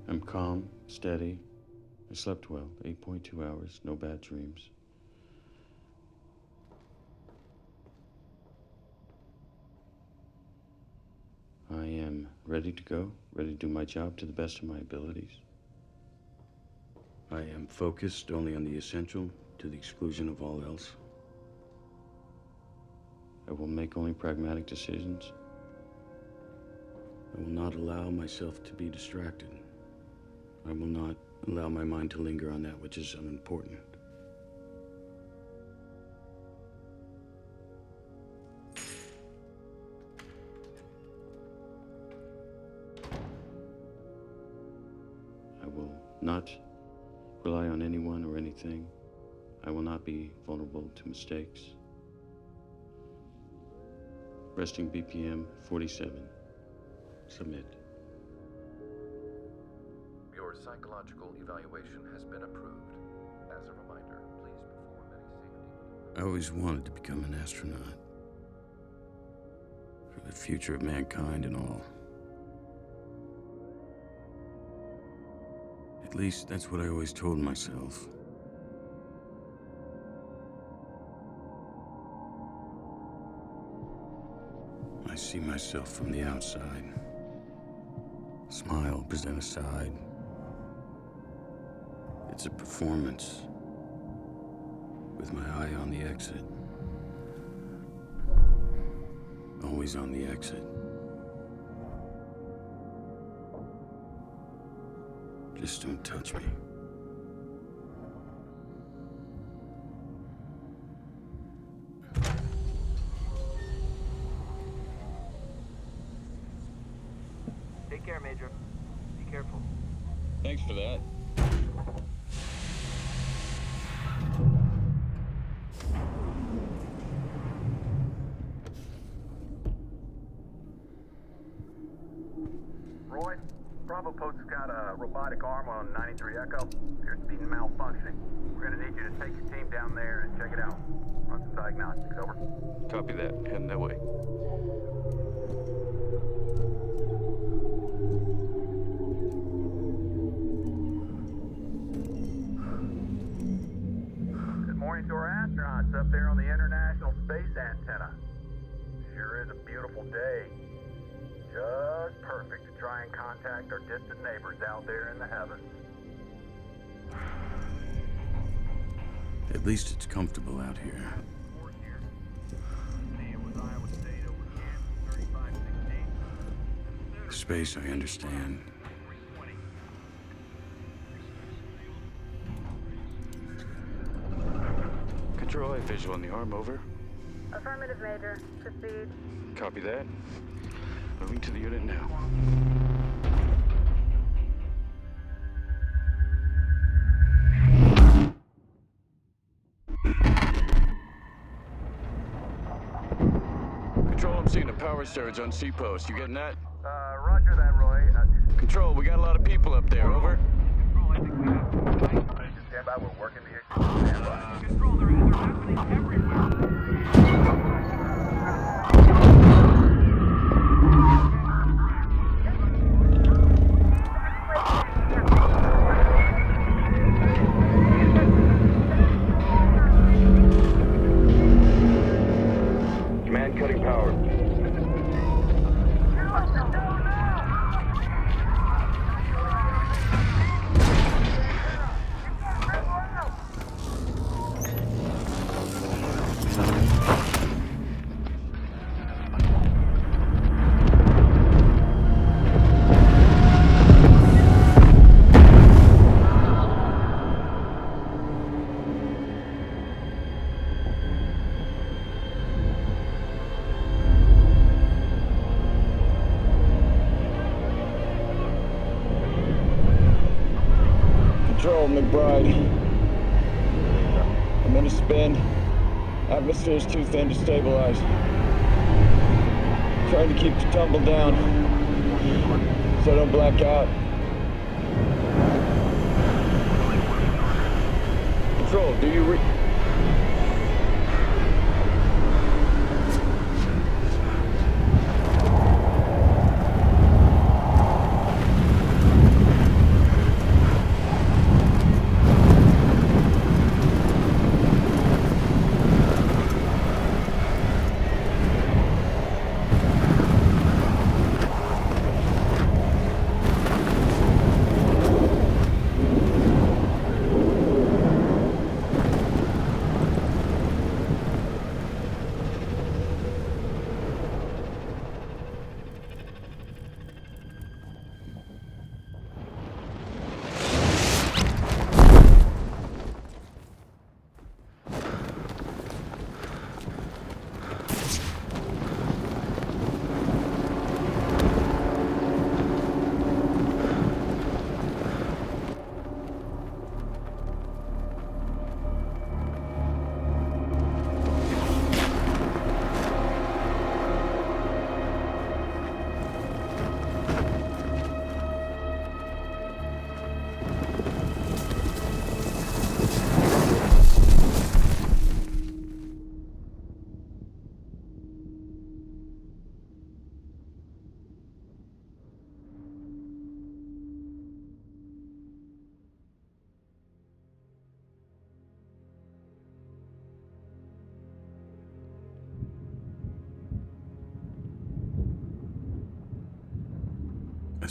I'm calm, steady. I slept well, 8.2 hours, no bad dreams. I am ready to go, ready to do my job to the best of my abilities. I am focused only on the essential to the exclusion of all else. I will make only pragmatic decisions. I will not allow myself to be distracted. I will not allow my mind to linger on that which is unimportant. I will not rely on anyone or anything. I will not be vulnerable to mistakes. Resting BPM 47. Submit. Your psychological evaluation has been approved. As a reminder, please perform any safety. I always wanted to become an astronaut. For the future of mankind and all. At least that's what I always told myself. I see myself from the outside. Smile, present a side. It's a performance. With my eye on the exit. Always on the exit. Just don't touch me. Take care, Major. Be careful. Thanks for that. Roy, Bravo Post's got a robotic arm on 93 Echo. Appears to be malfunctioning. We're gonna need you to take your team down there and check it out. Run some diagnostics, over. Copy that. Heading that way. Good morning to our astronauts up there on the International Space Antenna. Sure is a beautiful day. Just perfect to try and contact our distant neighbors out there in the heavens. At least it's comfortable out here. Space, I understand. Control, I visual on the arm, over. Affirmative, Major. Proceed. Copy that. Moving to the unit now. Control, I'm seeing a power surge on C-Post. You getting that? Roger that, Roy. Control, we got a lot of people up there, over. Stand by, we're working the issue. Stand by. Control, they're happening everywhere. Command cutting power. Control, McBride. I'm in a spin. Atmosphere's too thin to stabilize. Trying to keep the tumble down so I don't black out. Control, do you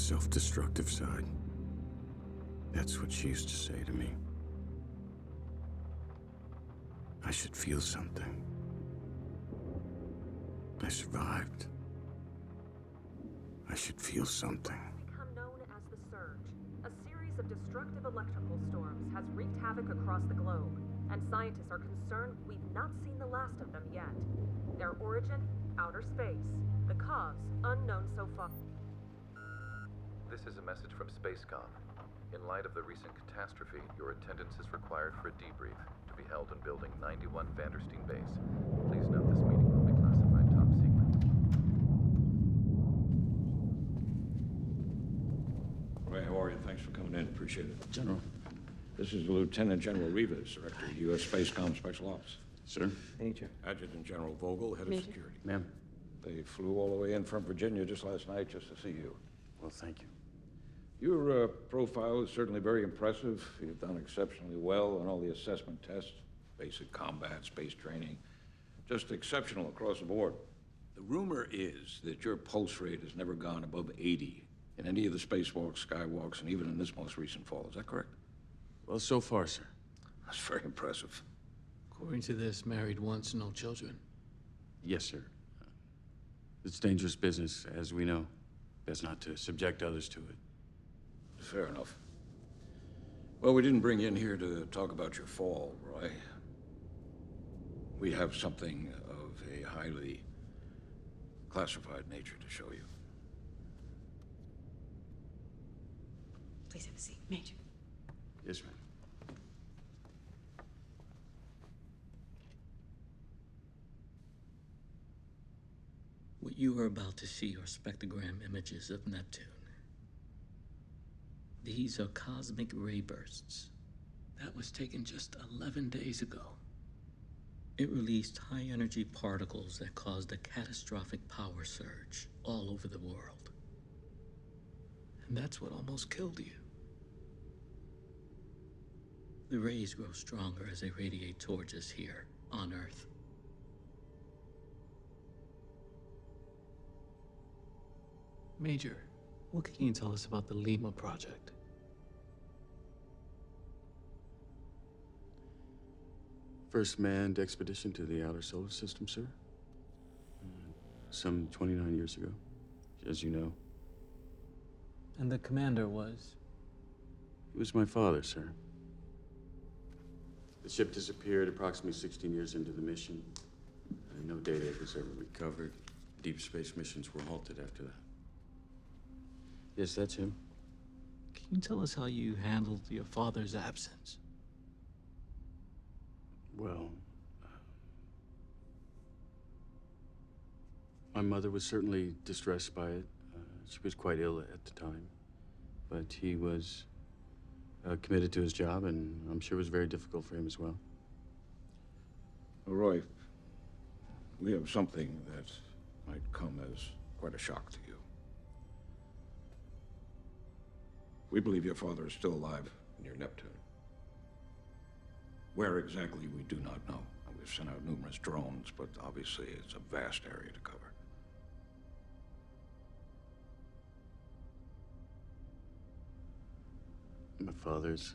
self-destructive side. That's what she used to say to me. I should feel something. I survived. I should feel something. Become known as the Surge. A series of destructive electrical storms has wreaked havoc across the globe, and scientists are concerned we've not seen the last of them yet. Their origin, outer space. The cause, unknown so far. This is a message from SpaceCom. In light of the recent catastrophe, your attendance is required for a debrief to be held in Building 91 Vandersteen Base. Please note this meeting will be classified top secret. Ray, how are you? Thanks for coming in. Appreciate it. General. This is Lieutenant General Rivas, Director of U.S. Spacecom Special Ops. Sir? Major. Adjutant General Vogel, Head of Major. Security. Ma'am? They flew all the way in from Virginia just last night just to see you. Well, thank you. Your profile is certainly very impressive. You've done exceptionally well on all the assessment tests, basic combat, space training. Just exceptional across the board. The rumor is that your pulse rate has never gone above 80 in any of the spacewalks, skywalks, and even in this most recent fall. Is that correct? Well, so far, sir. That's very impressive. According to this, married once, no children. Yes, sir. It's dangerous business, as we know. Best not to subject others to it. Fair enough. Well, we didn't bring you in here to talk about your fall, Roy. We have something of a highly classified nature to show you. Please have a seat, Major. Yes, ma'am. What you are about to see are spectrogram images of Neptune. These are cosmic ray bursts. That was taken just 11 days ago. It released high-energy particles that caused a catastrophic power surge all over the world. And that's what almost killed you. The rays grow stronger as they radiate towards us here, on Earth. Major, what can you tell us about the Lima project? First manned expedition to the outer solar system, sir. Some 29 years ago, as you know. And the commander was? He was my father, sir. The ship disappeared approximately 16 years into the mission. And no data was ever recovered. Deep space missions were halted after that. Yes, that's him. Can you tell us how you handled your father's absence? Well, my mother was certainly distressed by it. She was quite ill at the time. But he was committed to his job, and I'm sure it was very difficult for him as well. Roy, we have something that might come as quite a shock to you. We believe your father is still alive near Neptune. Where exactly, we do not know. We've sent out numerous drones, but obviously it's a vast area to cover. My father's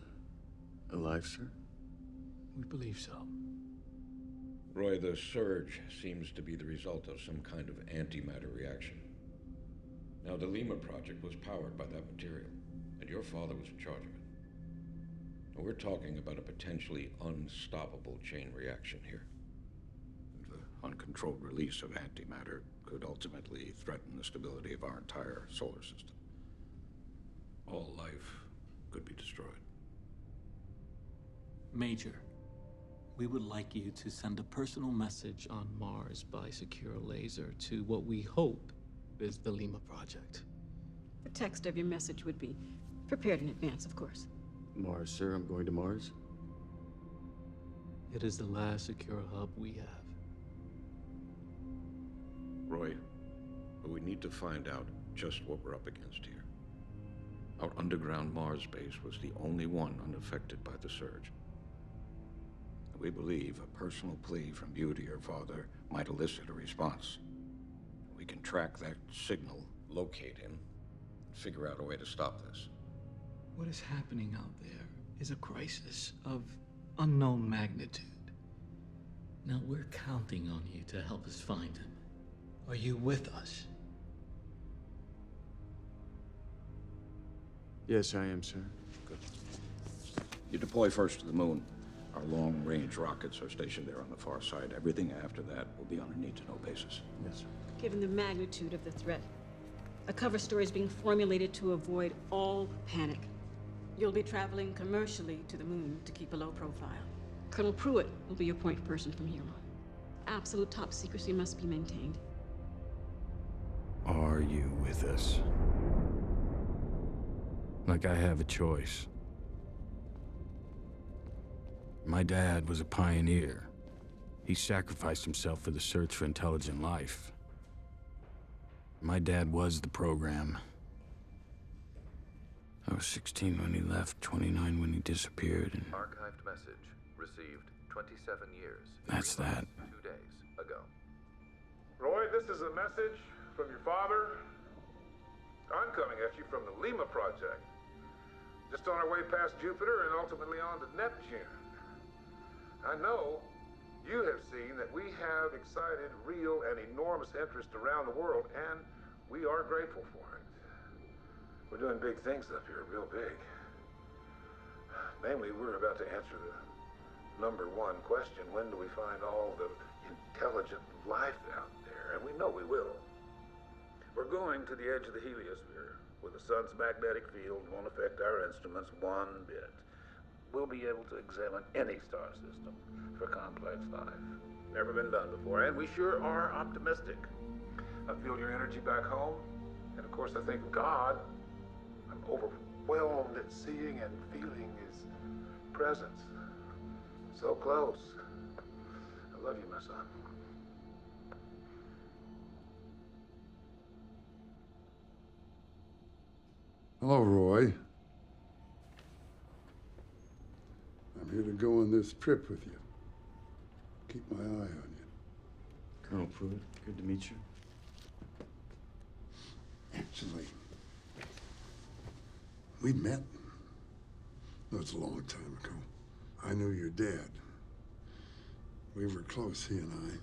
alive, sir? We believe so. Roy, the surge seems to be the result of some kind of antimatter reaction. Now, the Lima project was powered by that material, and your father was in charge of it. Now, we're talking about a potentially unstoppable chain reaction here. The uncontrolled release of antimatter could ultimately threaten the stability of our entire solar system. All life could be destroyed. Major, we would like you to send a personal message on Mars by secure laser to what we hope is the Lima project. The text of your message would be prepared in advance, of course. Mars, sir. I'm going to Mars. It is the last secure hub we have. Roy, but we need to find out just what we're up against here. Our underground Mars base was the only one unaffected by the surge. We believe a personal plea from you to your father might elicit a response. We can track that signal, locate him, figure out a way to stop this. What is happening out there is a crisis of unknown magnitude. Now we're counting on you to help us find him. Are you with us? Yes, I am, sir. Good. You deploy first to the moon. Our long-range rockets are stationed there on the far side. Everything after that will be on a need-to-know basis. Yes, sir. Given the magnitude of the threat, a cover story is being formulated to avoid all panic. You'll be traveling commercially to the moon to keep a low profile. Colonel Pruitt will be your point person from here on. Absolute top secrecy must be maintained. Are you with us? Like I have a choice. My dad was a pioneer. He sacrificed himself for the search for intelligent life. My dad was the program. I was 16 when he left, 29 when he disappeared, and... Archived message received 27 years. That's that. 2 days ago. Roy, this is a message from your father. I'm coming at you from the Lima Project. Just on our way past Jupiter and ultimately on to Neptune. I know you have seen that we have excited real and enormous interest around the world, and we are grateful for it. We're doing big things up here, real big. Namely, we're about to answer the number one question: when do we find all the intelligent life out there? And we know we will. We're going to the edge of the heliosphere, where the sun's magnetic field won't affect our instruments one bit. We'll be able to examine any star system for complex life. Never been done before, and we sure are optimistic. I feel your energy back home, and of course I think of God. I'm overwhelmed at seeing and feeling His presence. So close. I love you, my son. Hello, Roy. I'm here to go on this trip with you. Keep my eye on you. Colonel Pruitt, good to meet you. Actually, we met. No, it's a long time ago. I knew your dad. We were close, he and I.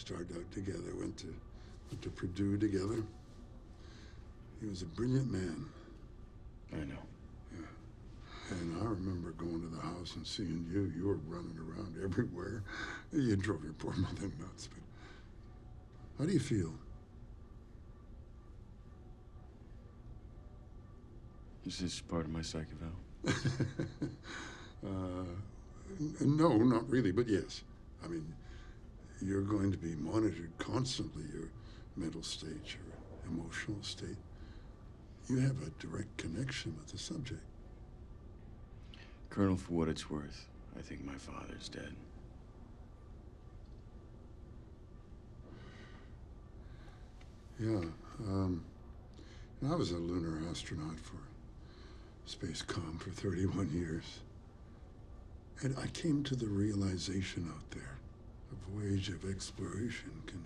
Started out together, went to Purdue together. He was a brilliant man. I know. Yeah. And I remember going to the house and seeing you. You were running around everywhere. You drove your poor mother nuts, but how do you feel? Is this part of my psych eval? No, not really, but yes. I mean, you're going to be monitored constantly, your mental state, your emotional state. You have a direct connection with the subject. Colonel, for what it's worth, I think my father's dead. Yeah, I was a lunar astronaut for Spacecom for 31 years. And I came to the realization out there, a voyage of exploration can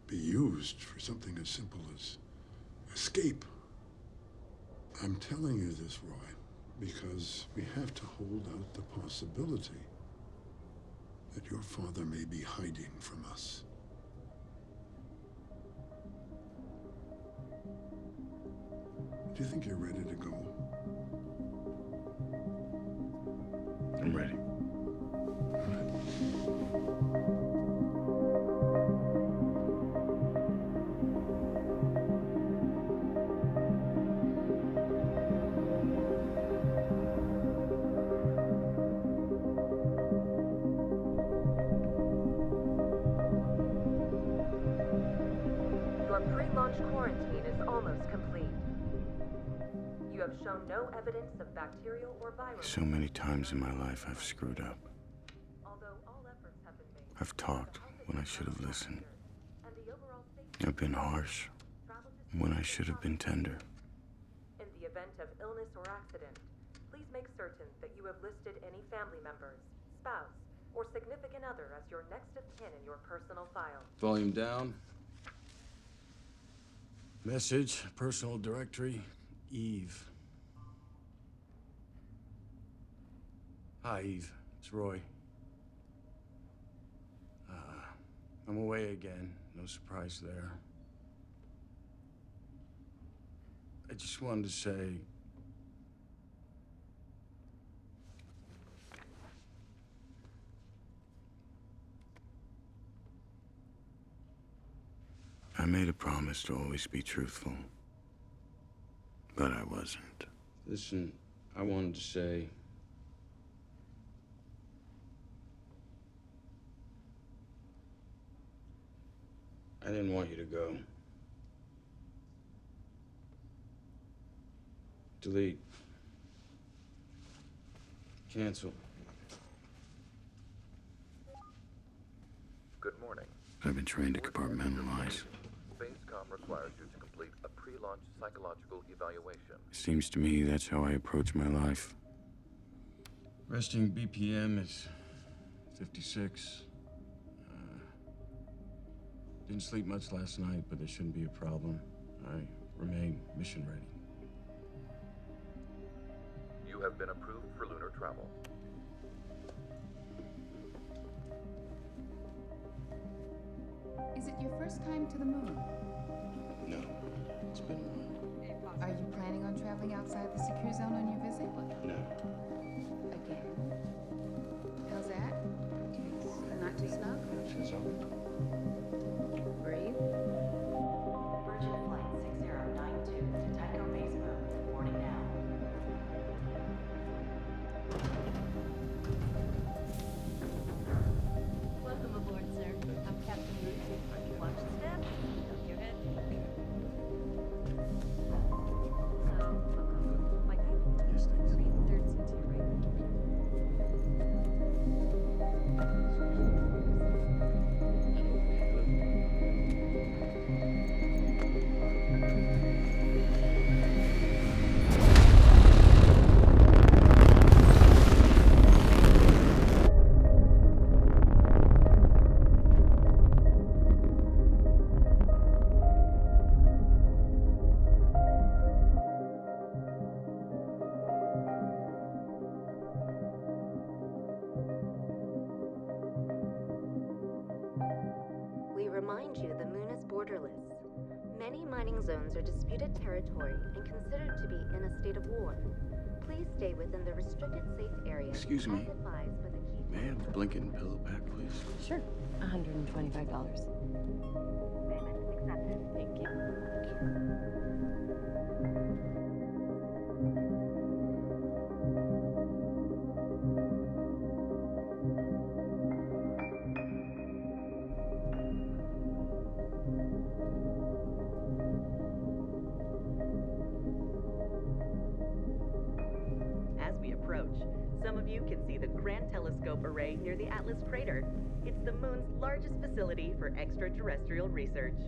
be used for something as simple as escape. I'm telling you this, Roy, because we have to hold out the possibility that your father may be hiding from us. Do you think you're ready to go? I'm ready. Your pre-launch quarantine is almost complete. You have shown no evidence of bacterial or viral. So many times in my life I've screwed up. Although all efforts have been made, I've talked when I should have listened. and the overall safety I've been harsh when I should have been tender. in the event of illness or accident, please make certain that you have listed any family members, spouse, or significant other as your next of kin in your personal file. Volume down. Message, personal directory, Eve. Hi, Eve. It's Roy. I'm away again. No surprise there. I just wanted to say... I made a promise to always be truthful. But I wasn't. Listen, I wanted to say... I didn't want you to go. Delete. Cancel. Good morning. I've been trained to compartmentalize. Spacecom requires you to complete a pre-launch psychological evaluation. Seems to me that's how I approach my life. Resting BPM is 56. Didn't sleep much last night, but there shouldn't be a problem. I remain mission ready. You have been approved for lunar travel. Is it your first time to the moon? No, it's been a while. Are you planning on traveling outside the secure zone on your visit? No. Again. How's that? Not too snug? It's all right. Breathe. Virgin Flight 6092 to Tycho Base Moon, boarding now. Welcome aboard, sir. I'm Captain Ruth. Watch the step. Duck your head. So, like that? Yes, thanks. Third seat's here, right? We remind you the moon is borderless. Many mining zones are disputed territory and considered to be in a state of war. Please stay within the restricted safe area. Excuse me. As advised by the key. May I have the blinking pillow back, please? Sure. $125. Payment accepted. Thank you. As we approach, some of you can see the Grand Telescope Array near the Atlas Crater. It's the moon's largest facility for extraterrestrial research.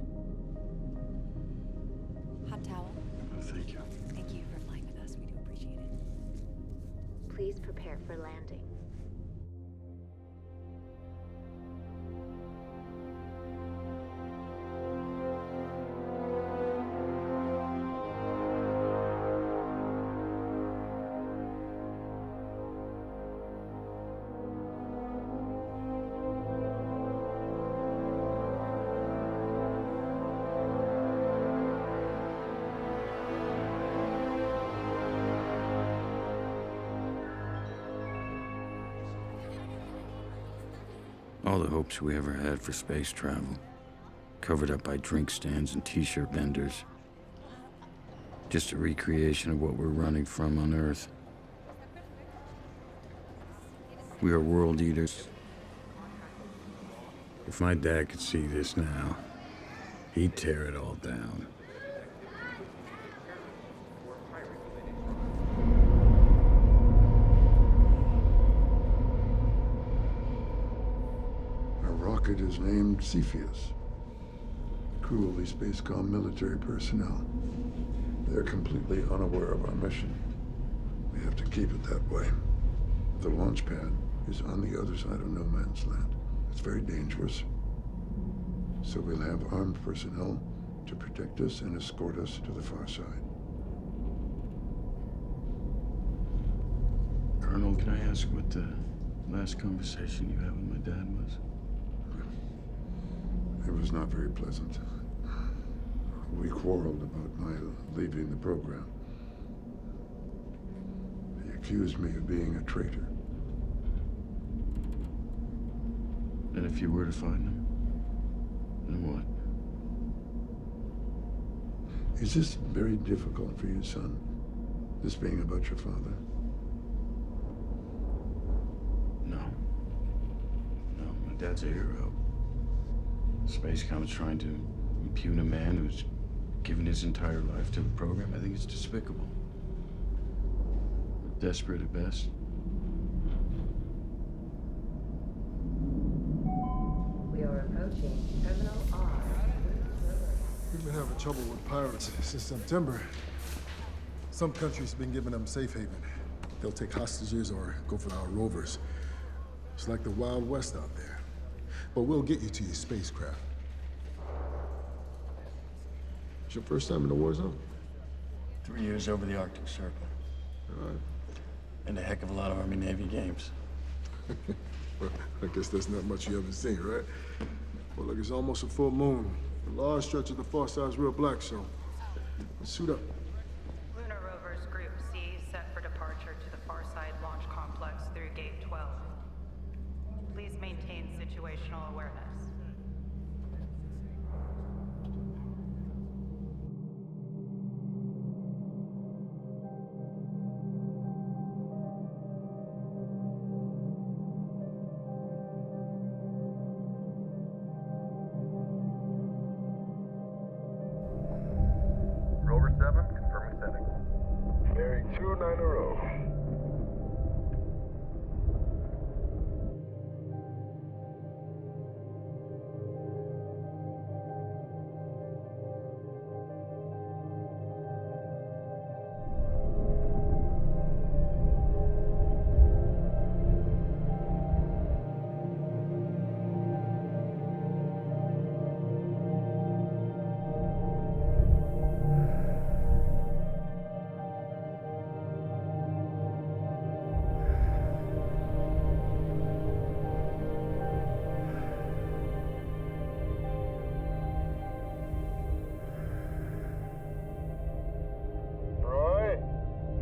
Hot towel. Oh, thank you. Thank you for flying with us. We do appreciate it. Please prepare for landing. All the hopes we ever had for space travel, covered up by drink stands and t-shirt vendors. Just a recreation of what we're running from on Earth. We are world eaters. If my dad could see this now, he'd tear it all down. Our rocket is named Cepheus. Crew will be Spacecom military personnel. They're completely unaware of our mission. We have to keep it that way. The launch pad is on the other side of no man's land. It's very dangerous. So we'll have armed personnel to protect us and escort us to the far side. Colonel, can I ask what the last conversation you had with my dad was? It was not very pleasant. We quarreled about my leaving the program. He accused me of being a traitor. And if you were to find him, then what? Is this very difficult for you, son? This being about your father? No. No, my dad's a hero. Spacecom's trying to impugn a man who's given his entire life to the program. I think it's despicable. Desperate at best. We are approaching Terminal R. We've been having trouble with pirates since September. Some countries have been giving them safe haven. They'll take hostages or go for our rovers. It's like the Wild West out there. But we'll get you to your spacecraft. It's your first time in the war zone? 3 years over the Arctic Circle. All right. And a heck of a lot of Army-Navy games. Well, I guess that's not much you haven't seen, right? Well, look, it's almost a full moon. A large stretch of the far side's real black, so let's suit up. Lunar Rovers Group C set for departure to the Far Side Launch Complex through Gate 12. Please maintain situational awareness. Rover 7, confirming sending. Bearing 290.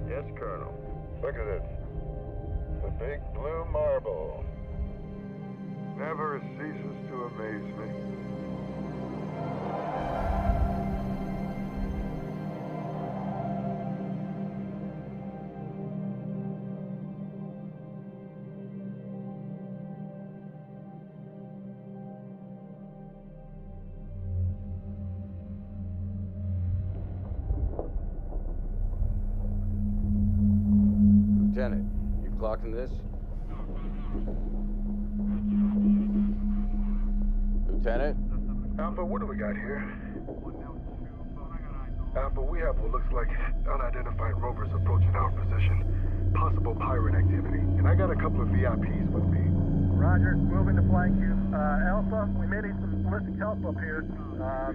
Yes, Colonel. Look at it. The big blue marble. Never ceases to amaze me. Lieutenant, you clocking this? Lieutenant? Alpha, what do we got here? Alpha, we have what looks like unidentified rovers approaching our position. Possible pirate activity. And I got a couple of VIPs with me. Roger, moving to flank you. Alpha, we may need some ballistic help up here.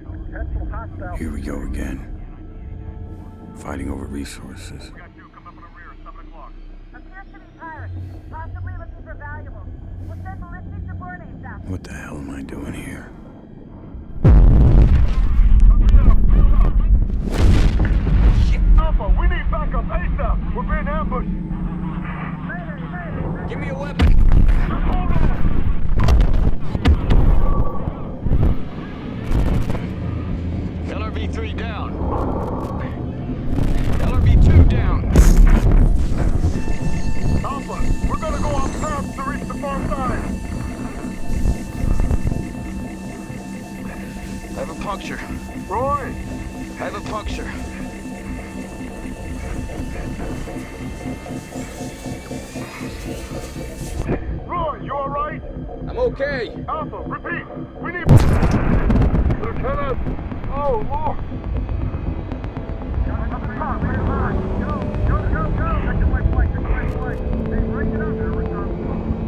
Potential hostile. Here we go again. Fighting over resources. Appears to be pirates, possibly looking for valuables. We'll send ballistic support ASAP. What the hell am I doing here? Alpha, we need backup ASAP. We're being ambushed. Give me a weapon. LRV-3 down. LRV-2 down. Alpha, we're gonna go off path to reach the far side. I have a puncture. Roy! I have a puncture. Roy, you alright? I'm okay. Alpha, repeat. We need... Lieutenant! Oh, Lord!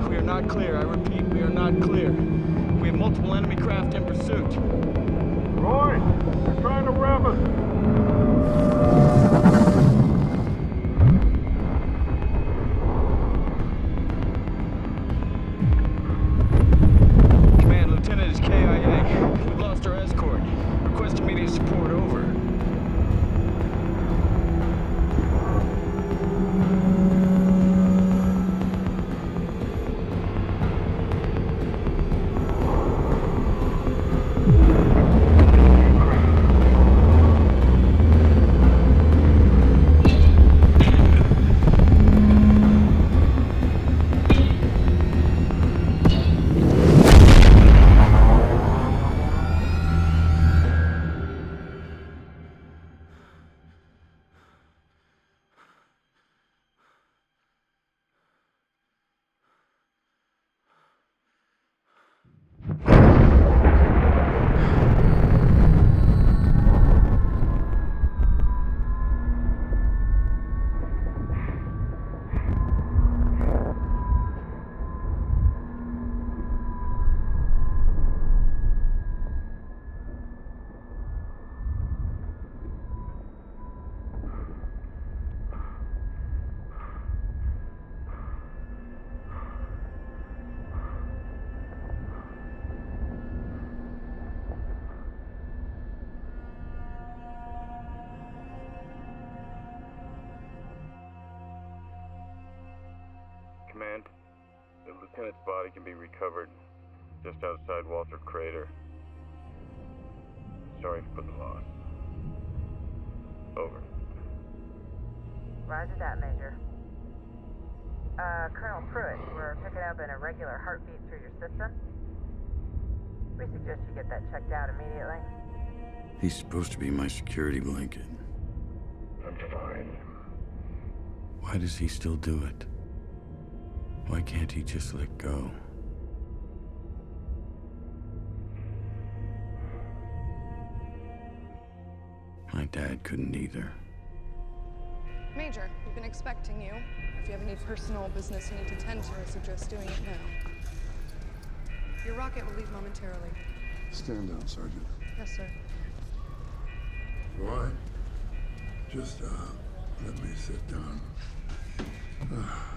We are not clear. I repeat, we are not clear. We have multiple enemy craft in pursuit. Roy, we're trying Lieutenant's body can be recovered just outside Walter Crater. Sorry for the loss. Over. Roger that, Major. Colonel Pruitt, we're picking up an irregular heartbeat through your system. We suggest you get that checked out immediately. He's supposed to be my security blanket. I'm fine. Why does he still do it? Why can't he just let go? My dad couldn't either. Major, we've been expecting you. If you have any personal business you need to tend to, I suggest doing it now. Your rocket will leave momentarily. Stand down, Sergeant. Yes, sir. Roy, just, let me sit down.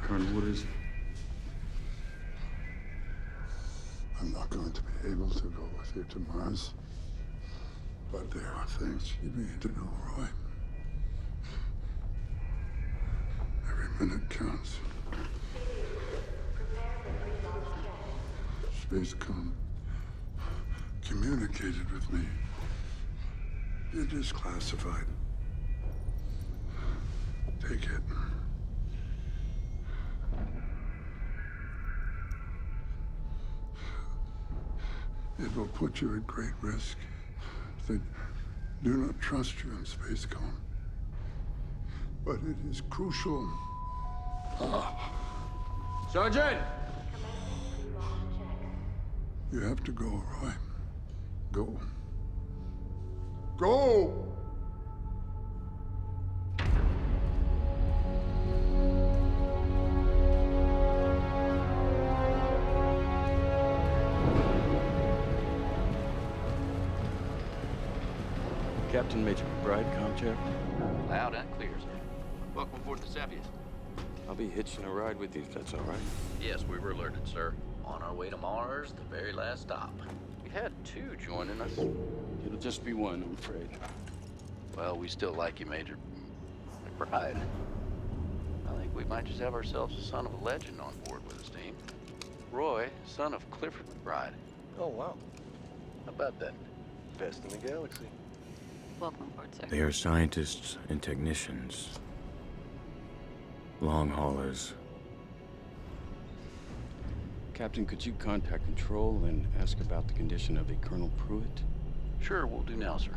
Colonel, what is it? I'm not going to be able to go with you to Mars. But there are things you need to know, Roy. Every minute counts. Spacecom communicated with me. It is classified. Take it. It will put you at great risk. They do not trust you in Spacecom. But it is crucial. Sergeant! You have to go, Roy. Go. Go! Captain Major McBride, Comcheck. Loud and clear, sir. Welcome aboard the Cepheus. I'll be hitching a ride with you if that's all right. Yes, we were alerted, sir. On our way to Mars, the very last stop. We had two joining us. It'll just be one, I'm afraid. Well, we still like you, Major. McBride. I think we might just have ourselves a son of a legend on board with us, team. Roy, son of Clifford McBride. Oh, wow. How about that? Best in the galaxy. Welcome aboard, sir. They are scientists and technicians. Long haulers. Captain, could you contact Control and ask about the condition of a Colonel Pruitt? Sure, we'll do now, sir.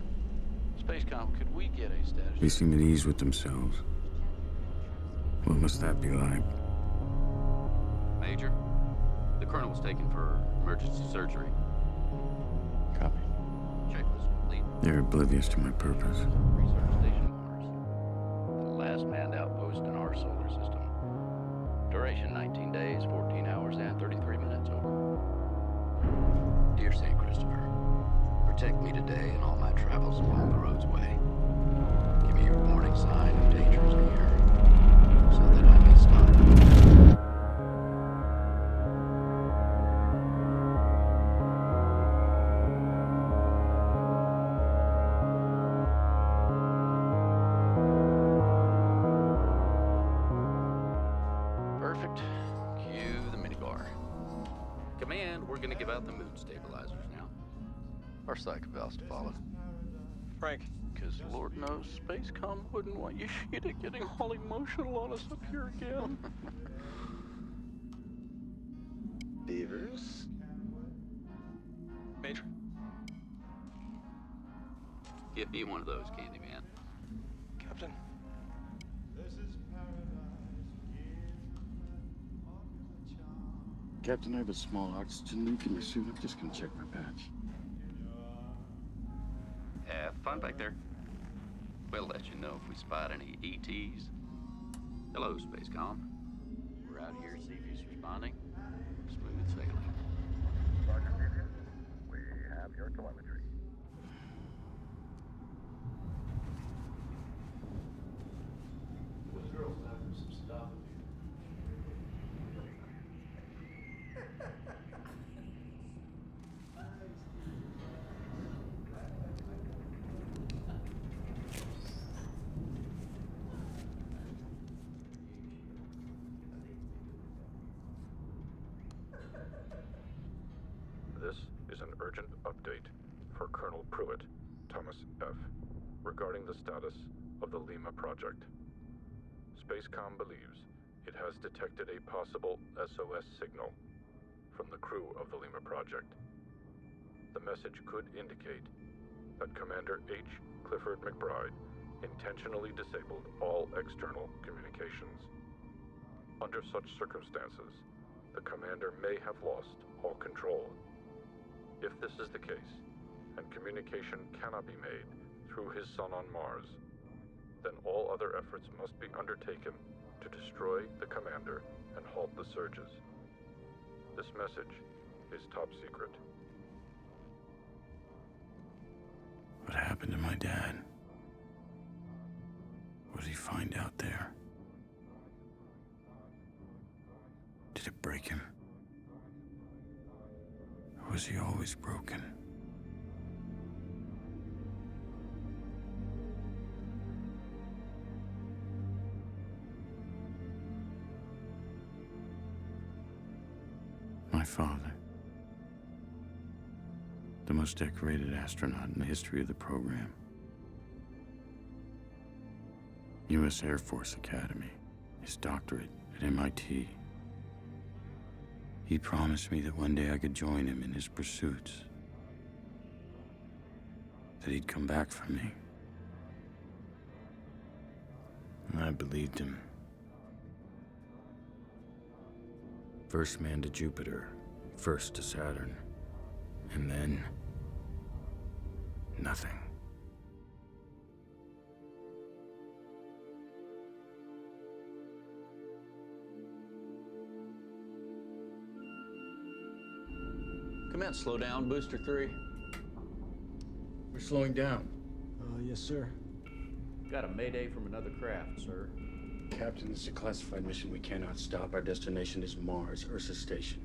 Spacecom, could we get a status? They seem at ease with themselves. What must that be like? Major, the Colonel was taken for emergency surgery. Copy. Checklist complete. They're oblivious to my purpose. Research Station Mars. The last manned outpost in our solar system. Duration 19 days, 14 hours, and 33 minutes, over. Dear St. Christopher, protect me today in all my travels along the road's way. Give me your warning sign if danger is near, so that I may stop. Perfect. Cue the minibar. Command, we're gonna give out the mood stabilizers now. Our psychovalves to follow. Frank. Because Lord knows Spacecom wouldn't want you to getting all emotional on us up here again. Beavers. Major. Get me one of those, Candyman. Captain. Captain, I have a small oxygen leak in your suit. I'm just gonna check my patch. Have fun back there. We'll let you know if we spot any ETs. Hello, Spacecom. We're out here to see if he's responding. Smooth sailing. Roger, Vivian. We have your telemetry. The girl's having some stuff. urgent update for Colonel Pruitt, Thomas F., regarding the status of the Lima project. Spacecom believes it has detected a possible SOS signal from the crew of the Lima project. The message could indicate that Commander H. Clifford McBride intentionally disabled all external communications. Under such circumstances, the commander may have lost all control. If this is the case, and communication cannot be made through his son on Mars, then all other efforts must be undertaken to destroy the commander and halt the surges. This message is top secret. What happened to my dad? What did he find out there? Did it break him? Or was he always broken? My father, the most decorated astronaut in the history of the program. U.S. Air Force Academy, his doctorate at MIT. He promised me that one day I could join him in his pursuits, that he'd come back for me. And I believed him. First man to Jupiter, first to Saturn, and then nothing. Commence, slow down, booster 3. We're slowing down. Yes, sir. Got a mayday from another craft, sir. Captain, this is a classified mission we cannot stop. Our destination is Mars, Ursa Station.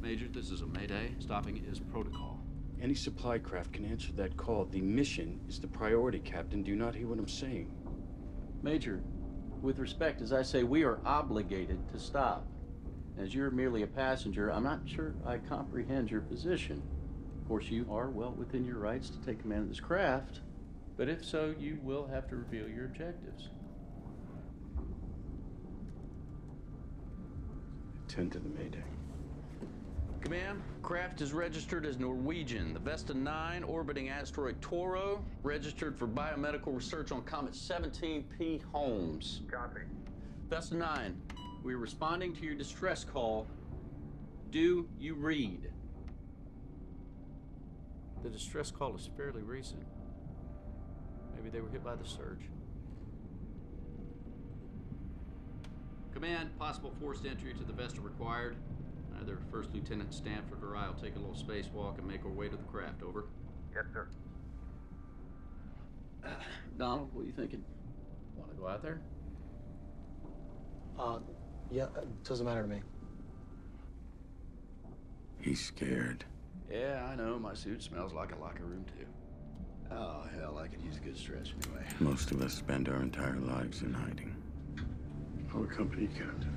Major, this is a mayday. Stopping is protocol. Any supply craft can answer that call. The mission is the priority, Captain. Do you not hear what I'm saying? Major, with respect, as I say, we are obligated to stop. As you're merely a passenger, I'm not sure I comprehend your position. Of course, you are well within your rights to take command of this craft, but if so, you will have to reveal your objectives. Attend to the Mayday. Command, craft is registered as Norwegian. The Vesta 9 orbiting asteroid Toro, registered for biomedical research on Comet 17P Holmes. Copy. Vesta 9, we're responding to your distress call. Do you read? The distress call is fairly recent. Maybe they were hit by the surge. Command, possible forced entry to the Vesta required. Either First Lieutenant Stanford or I will take a little spacewalk and make our way to the craft. Over. Yes, sir. Donald, what are you thinking? Want to go out there? Yeah, it doesn't matter to me. He's scared. Yeah, I know. My suit smells like a locker room, too. Oh, hell, I could use a good stretch anyway. Most of us spend our entire lives in hiding. Our company, Captain.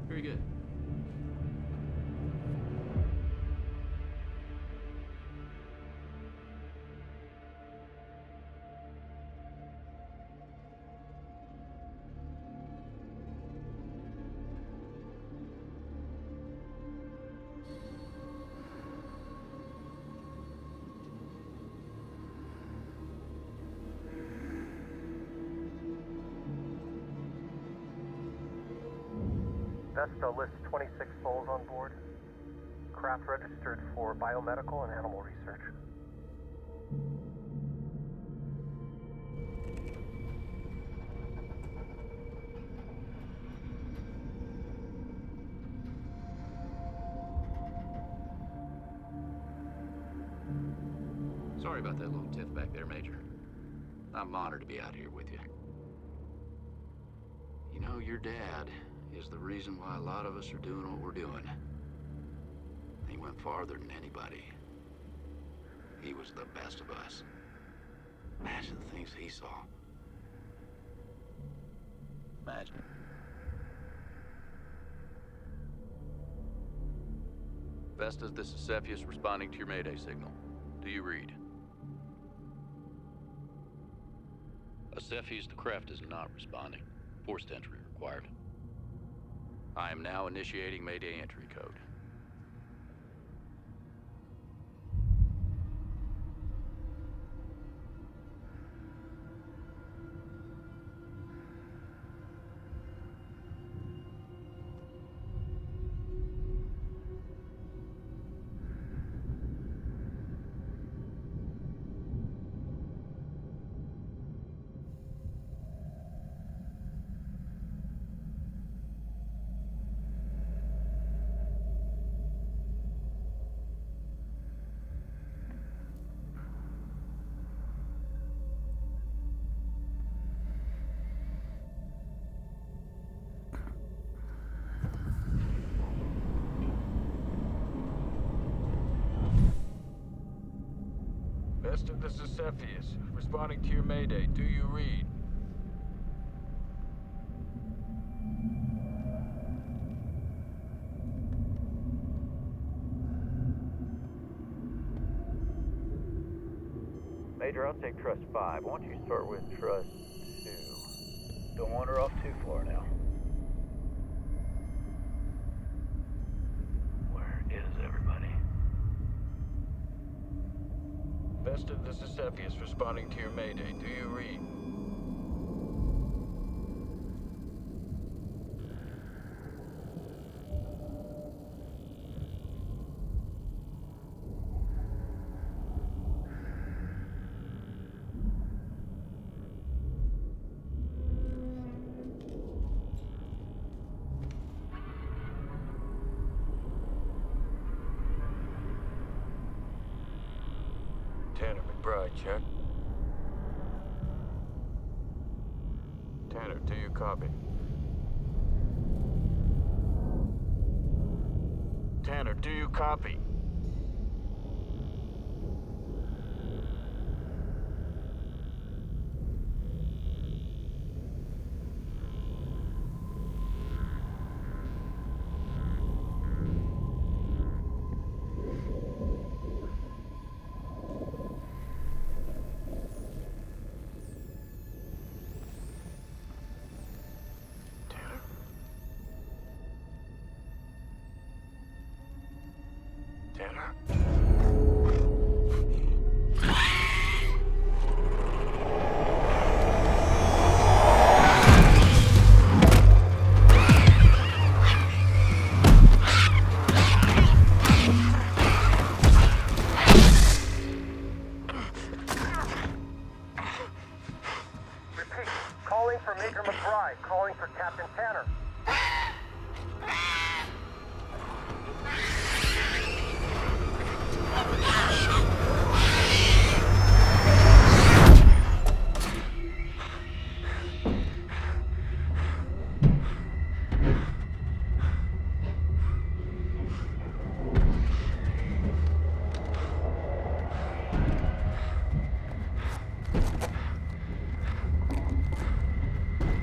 Very good. Vesta lists 26 souls on board. Craft registered for biomedical and animal research. Sorry about that little tiff back there, Major. I'm honored to be out here with you. You know, your dad is the reason why a lot of us are doing what we're doing. He went farther than anybody. He was the best of us. Imagine the things he saw. Imagine. Vestas, this is Cepheus responding to your Mayday signal. Do you read? Cepheus, the craft is not responding. Forced entry required. I am now initiating Mayday entry code. Vestas, this is Cepheus, responding to your Mayday. Do you read? Major, I'll take Trust 5. Why don't you start with Trust 2? Don't wander off too far now. Where is everybody? Vestas, this is Cepheus, responding to your Mayday. Do you read? Tanner McBride, check. Tanner, do you copy? Tanner, do you copy? Tanner? Repeat, calling for Major McBride, calling for Captain Tanner.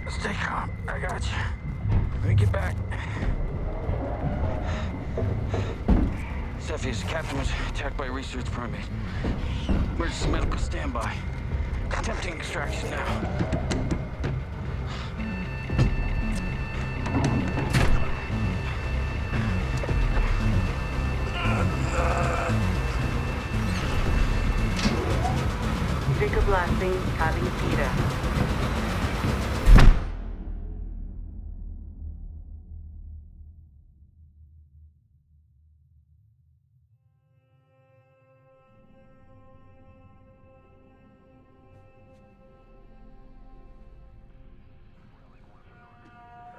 Stay calm. I got you. Let me get back. Cepheus, Captain was attacked by a research primate. Emergency medical standby. Attempting extraction now. Jacob Lansing, having Peter.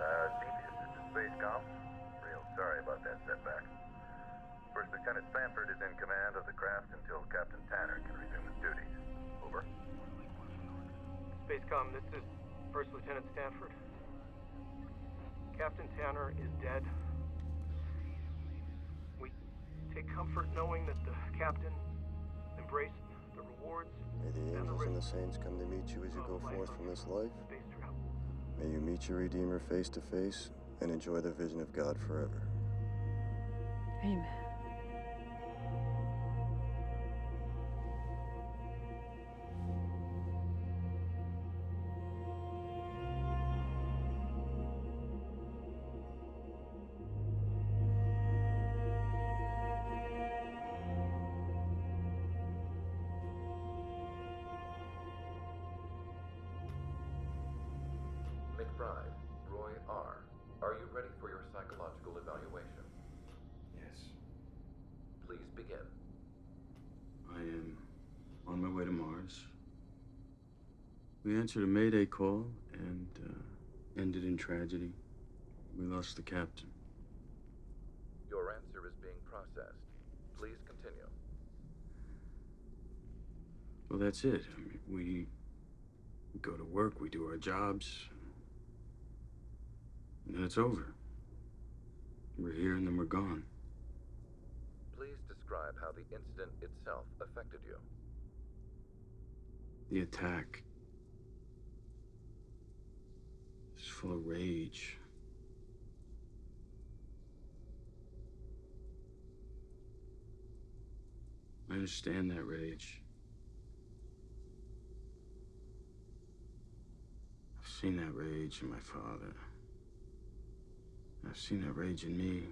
Cepheus, this is Spacecom. Real sorry about that setback. First Lieutenant Sanford is in command of the craft until Captain Tanner can resume his duties. Over. Spacecom, this is First Lieutenant Stanford. Captain Tanner is dead. We take comfort knowing that the captain embraced the rewards. May the angels and the saints come to meet you as you go forth from this life. May you meet your Redeemer face to face and enjoy the vision of God forever. Amen. Scribe, Roy R. Are you ready for your psychological evaluation? Yes. Please begin. I am on my way to Mars. We answered a Mayday call and ended in tragedy. We lost the captain. Your answer is being processed. Please continue. Well, that's it. I mean, we go to work, we do our jobs, and then it's over. We're here and then we're gone. Please describe how the incident itself affected you. The attack is full of rage. I understand that rage. I've seen that rage in my father. I've seen that rage in me.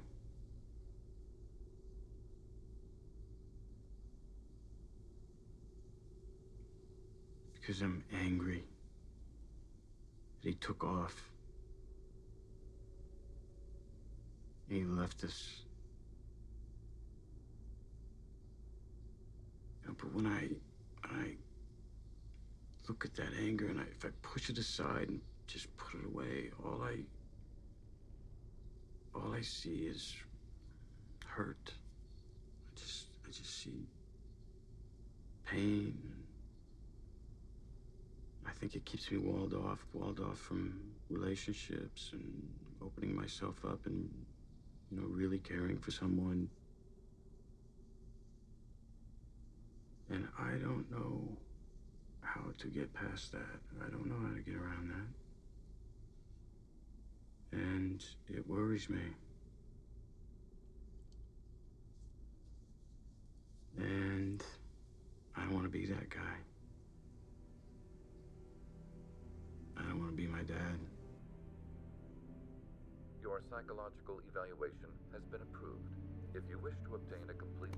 Because I'm angry that he took off. He left us. You know, but when I look at that anger and if I push it aside and just put it away, all I see is hurt. I just see pain. I think it keeps me walled off from relationships and opening myself up and, you know, really caring for someone. And I don't know how to get past that. I don't know how to get around that. And it worries me. And I don't want to be that guy. I don't want to be my dad. Your psychological evaluation has been approved. If you wish to obtain a complete...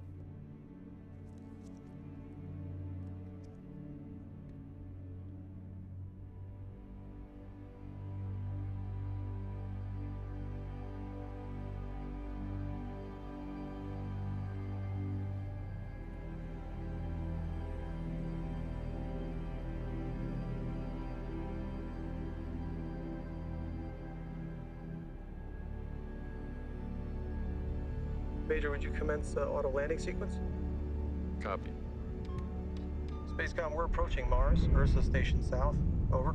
Major, would you commence auto landing sequence? Copy. Spacecom, we're approaching Mars. Ursa Station South. Over.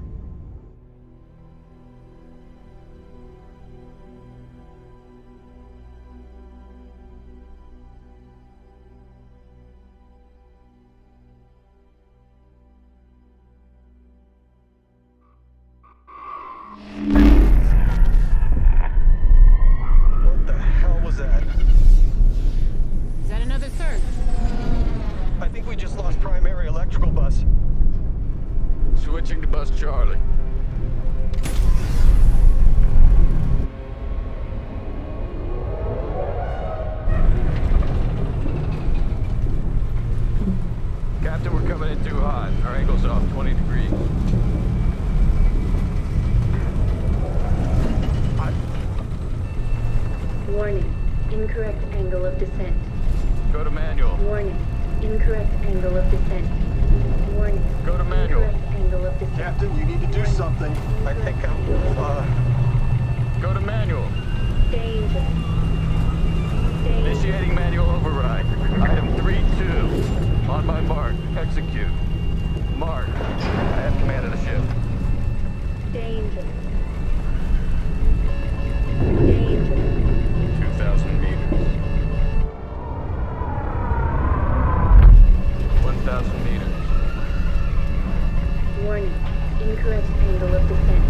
What the hell was that? Is that another surge? I think we just lost primary electrical bus. Switching to bus Charlie. Captain, we're coming in too hot. Our angle's off 20 degrees. Warning, incorrect angle of descent. Go to manual. Warning, incorrect angle of descent. Warning. Go to manual. Incorrect angle of descent. Captain, you need to do something. I think I'm, Go to manual. Danger. Initiating manual override. Item 3-2. On my mark. Execute. Mark. I have command of the ship. Danger. Danger. 2,000 meters. 1,000 meters. Warning, incorrect angle of descent.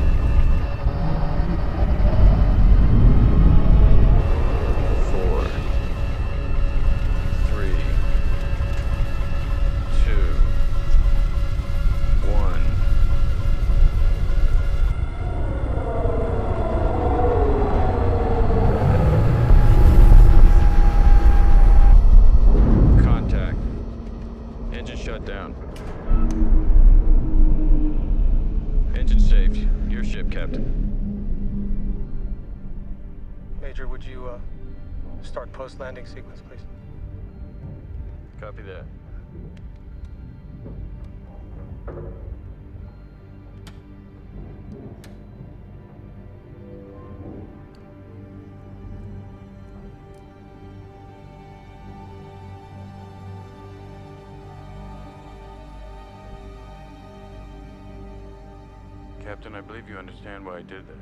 Major, would you start post-landing sequence, please? Copy that. Captain, I believe you understand why I did that.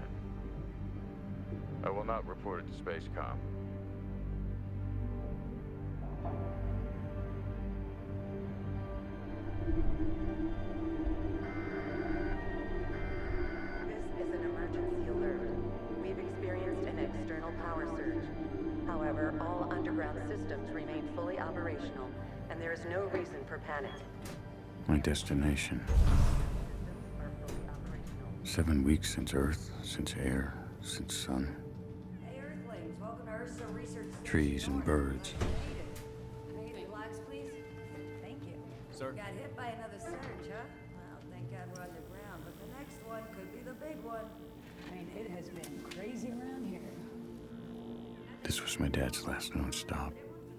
I will not report it to Spacecom. This is an emergency alert. We've experienced an external power surge. However, all underground systems remain fully operational, and there is no reason for panic. My destination. 7 weeks since Earth, since air, since sun. Hey, Earthlings, welcome to Ursa Research Station. Trees and birds. Canadian flags, please. Thank you. Sir. Got hit by another surge, huh? Well, thank God we're underground, but the next one could be the big one. I mean, it has been crazy around here. This was my dad's last known stop.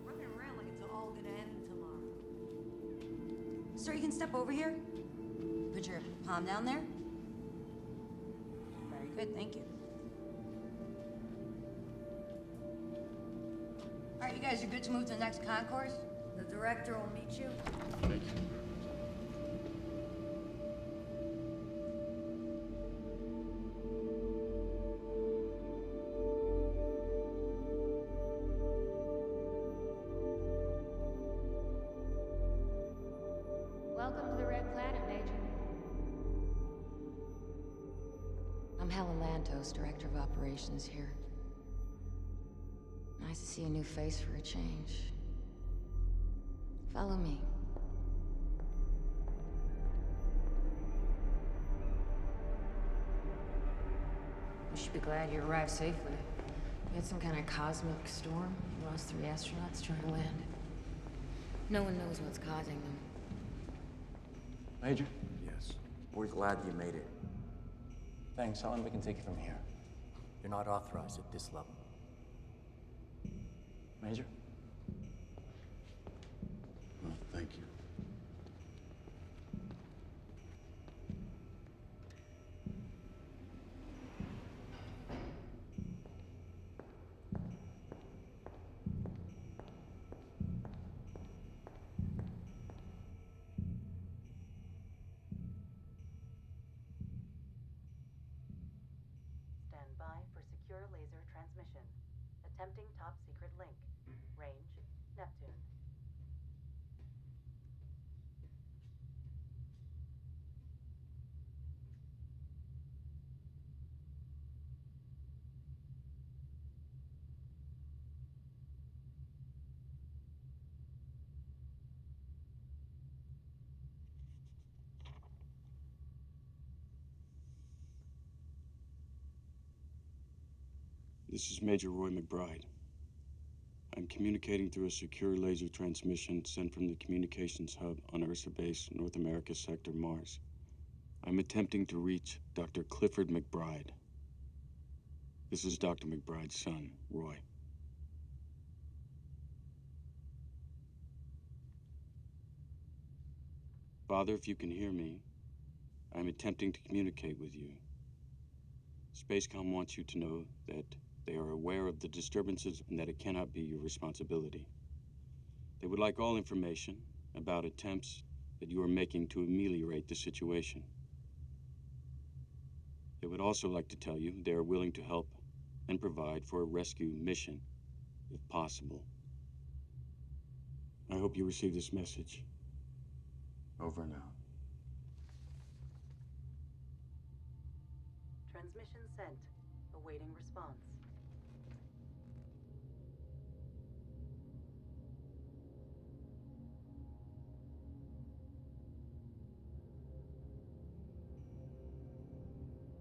Running around like it's all gonna end tomorrow. Sir, you can step over here. Put your palm down there. Very good, thank you. All right, you guys are good to move to the next concourse? The director will meet you. Thank you. Welcome to the Red Planet, Major. I'm Helen Lantos, Director of Operations here. Nice to see a new face for a change. Follow me. You should be glad you arrived safely. We had some kind of cosmic storm. We lost 3 astronauts trying to land. No one knows what's causing them. Major? Yes. We're glad you made it. Thanks, Helen. We can take it from here. You're not authorized at this level. Major? Well, thank you. Stand by for secure laser transmission. Attempting top secret link. Range, Neptune. This is Major Roy McBride. I'm communicating through a secure laser transmission sent from the communications hub on Ursa Base, North America Sector, Mars. I'm attempting to reach Dr. Clifford McBride. This is Dr. McBride's son, Roy. Father, if you can hear me, I'm attempting to communicate with you. Spacecom wants you to know that they are aware of the disturbances and that it cannot be your responsibility. They would like all information about attempts that you are making to ameliorate the situation. They would also like to tell you they are willing to help and provide for a rescue mission, if possible. I hope you receive this message. Over and out. Transmission sent. Awaiting response.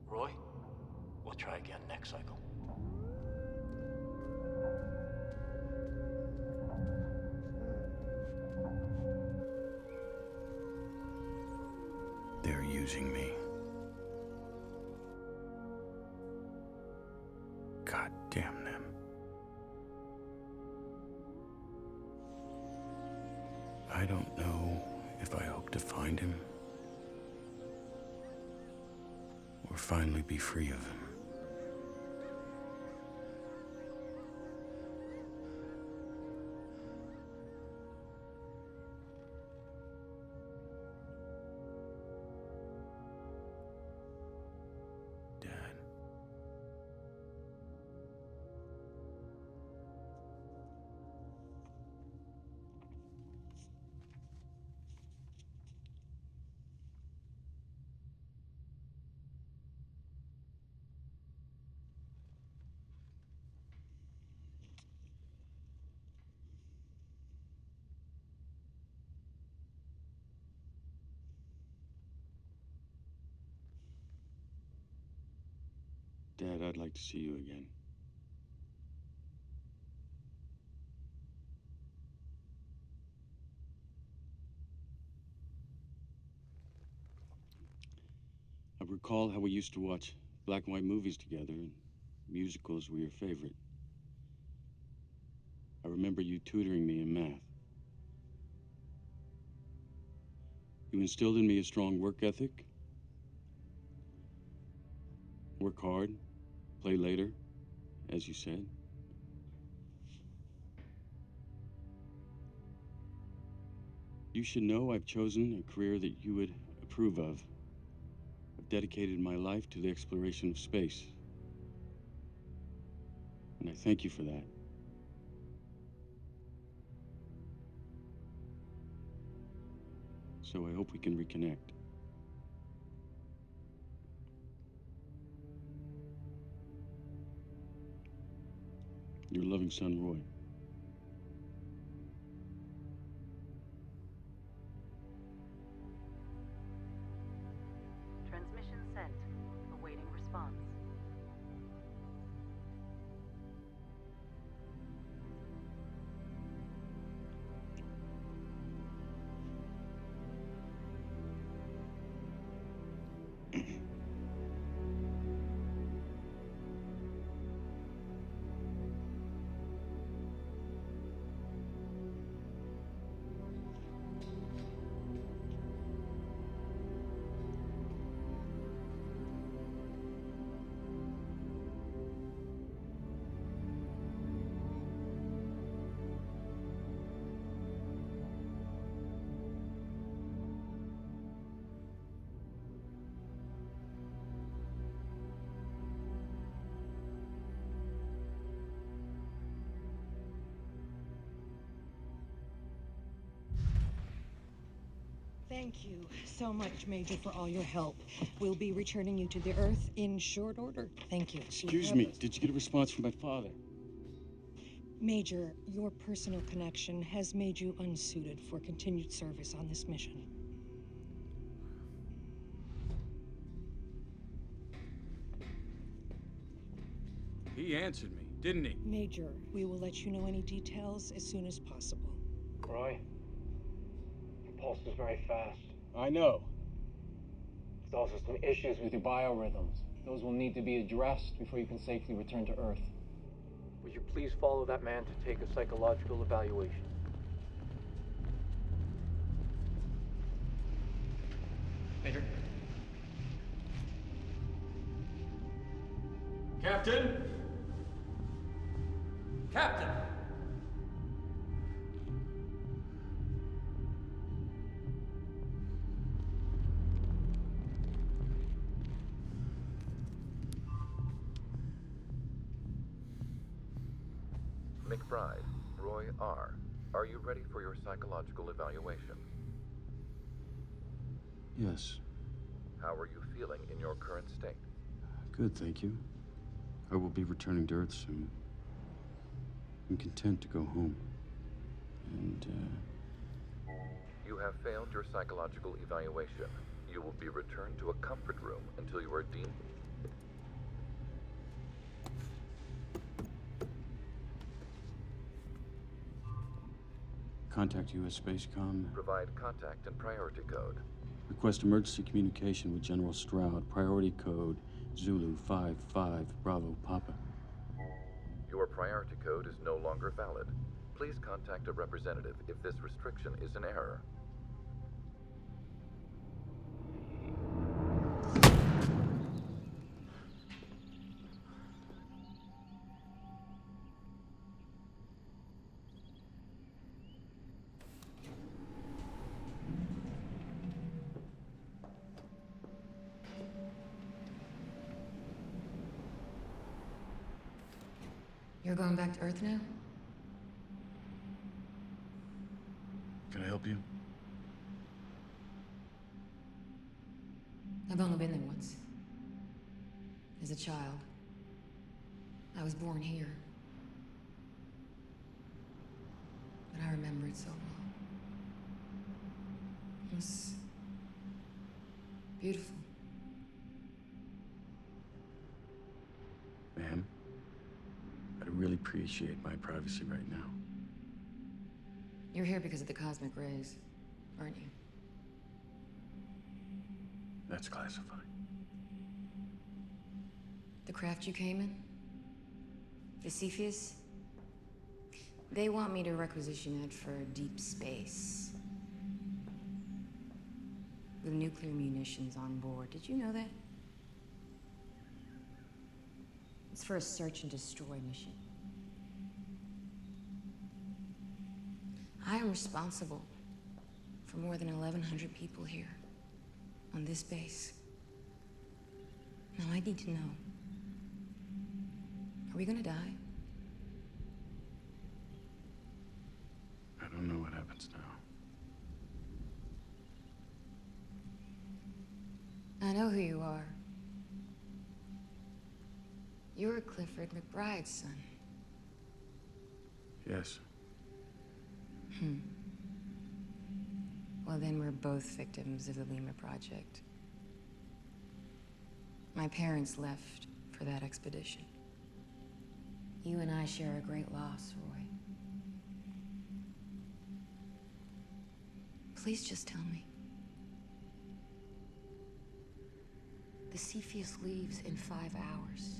Roy, we'll try again next cycle. They're using me. God damn them. I don't know if I hope to find him or finally be free of him. Dad, I'd like to see you again. I recall how we used to watch black and white movies together, and musicals were your favorite. I remember you tutoring me in math. You instilled in me a strong work ethic. Work hard, play later, as you said. You should know I've chosen a career that you would approve of. I've dedicated my life to the exploration of space. And I thank you for that. So I hope we can reconnect. Your loving son, Roy. Transmission sent. Awaiting response. Thank you so much, Major, for all your help. We'll be returning you to the Earth in short order. Thank you. Excuse me, did you get a response from my father? Major, your personal connection has made you unsuited for continued service on this mission. He answered me, didn't he? Major, we will let you know any details as soon as possible. Roy, your pulse is very fast. I know. There's also some issues with your biorhythms. Those will need to be addressed before you can safely return to Earth. Would you please follow that man to take a psychological evaluation? Major? Captain? Captain! McBride, Roy R., are you ready for your psychological evaluation? Yes. How are you feeling in your current state? Good, thank you. I will be returning to Earth soon. I'm content to go home. And, You have failed your psychological evaluation. You will be returned to a comfort room until you are deemed... Contact U.S. Spacecom. Provide contact and priority code. Request emergency communication with General Stroud. Priority code Zulu 55 Bravo Papa. Your priority code is no longer valid. Please contact a representative if this restriction is an error. You're going back to Earth now? Can I help you? I've only been there once. As a child. I was born here. But I remember it so well. It was beautiful. Ma'am, I'd really appreciate my privacy right now. You're here because of the cosmic rays, aren't you? That's classified. The craft you came in? The Cepheus? They want me to requisition it for deep space. With nuclear munitions on board. Did you know that? It's for a search and destroy mission. I am responsible for more than 1,100 people here, on this base. Now I need to know. Are we gonna die? I don't know what happens now. I know who you are. You're Clifford McBride's son. Yes. Well, then we're both victims of the Lima Project. My parents left for that expedition. You and I share a great loss, Roy. Please just tell me. The Cepheus leaves in 5 hours.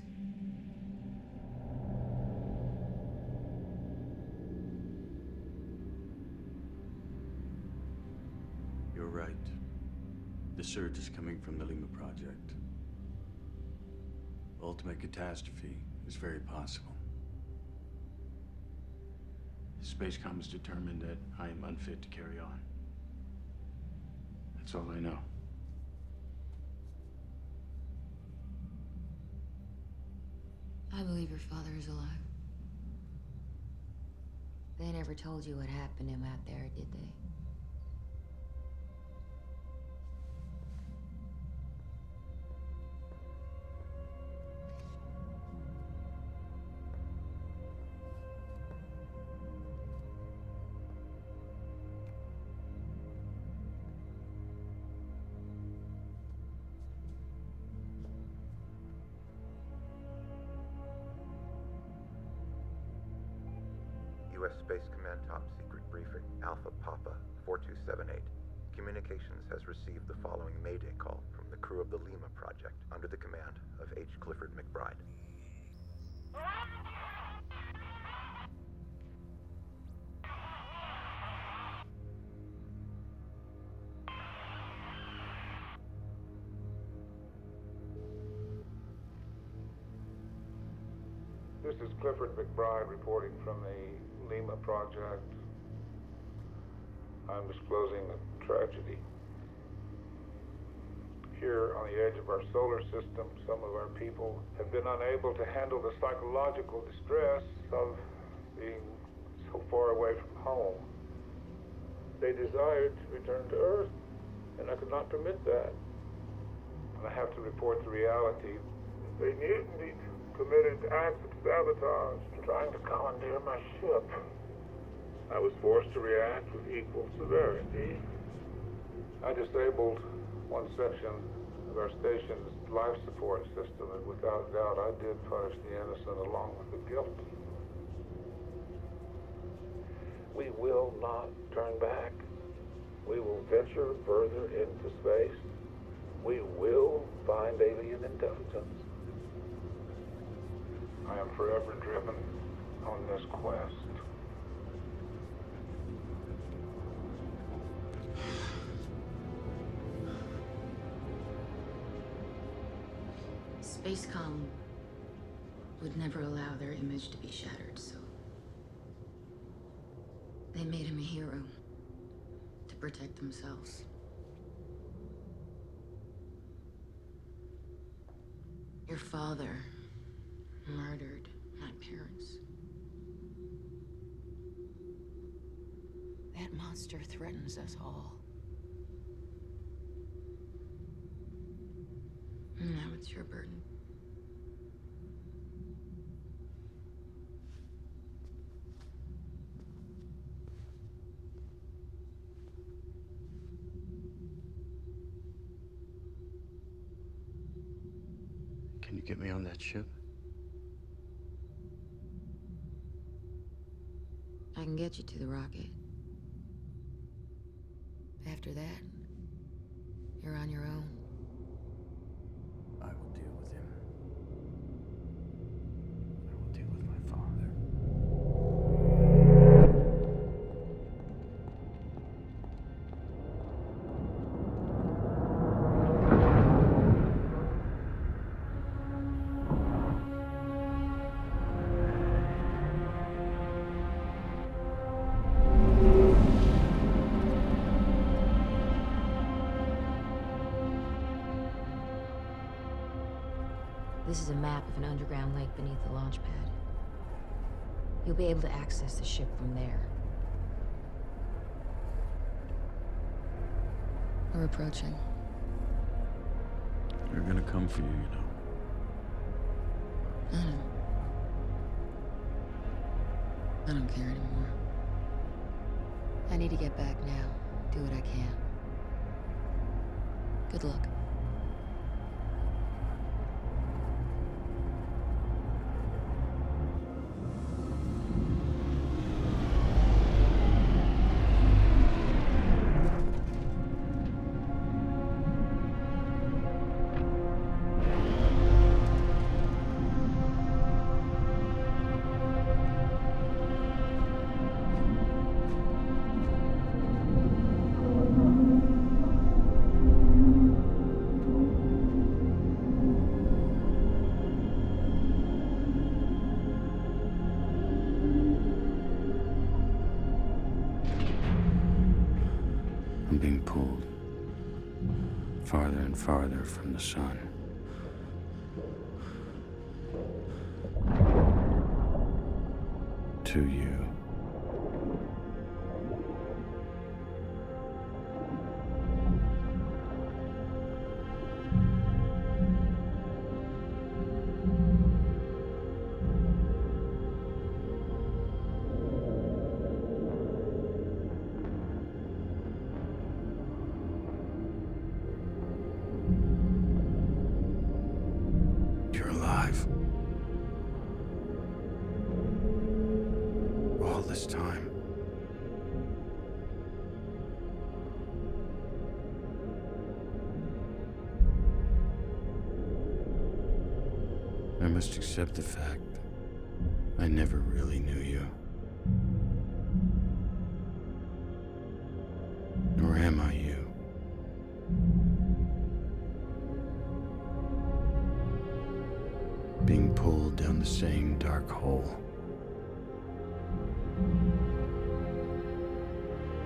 You're right. The surge is coming from the Lima Project. Ultimate catastrophe is very possible. Spacecom has determined that I am unfit to carry on. That's all I know. I believe your father is alive. They never told you what happened to him out there, did they? U.S. Space Command Top Secret Briefing, Alpha Papa 4278. Communications has received the following Mayday call from the crew of the Lima Project under the command of H. Clifford McBride. This is Clifford McBride reporting from the Lima Project. I'm disclosing a tragedy. Here on the edge of our solar system, some of our people have been unable to handle the psychological distress of being so far away from home. They desired to return to Earth, and I could not permit that. And I have to report the reality. They mutinied, committed acts of sabotage, trying to commandeer my ship. I was forced to react with equal severity. I disabled one section of our station's life support system, and without doubt I did punish the innocent along with the guilty. We will not turn back. We will venture further into space. We will find alien intelligence. I am forever driven on this quest. Spacecom would never allow their image to be shattered, so they made him a hero to protect themselves. Your father murdered my parents. That monster threatens us all. Now it's your burden. Can you get me on that ship? I can get you to the rocket. After that, you're on your own. I will deal with him. I will deal with my father. This is a map of an underground lake beneath the launch pad. You'll be able to access the ship from there. We're approaching. They're gonna come for you, you know. I know. I don't care anymore. I need to get back now. Do what I can. Good luck. I'm being pulled farther and farther from the sun. To you. You're alive. All this time. I must accept the fact I never really knew you. Nor am I you. Being pulled down the same dark hole.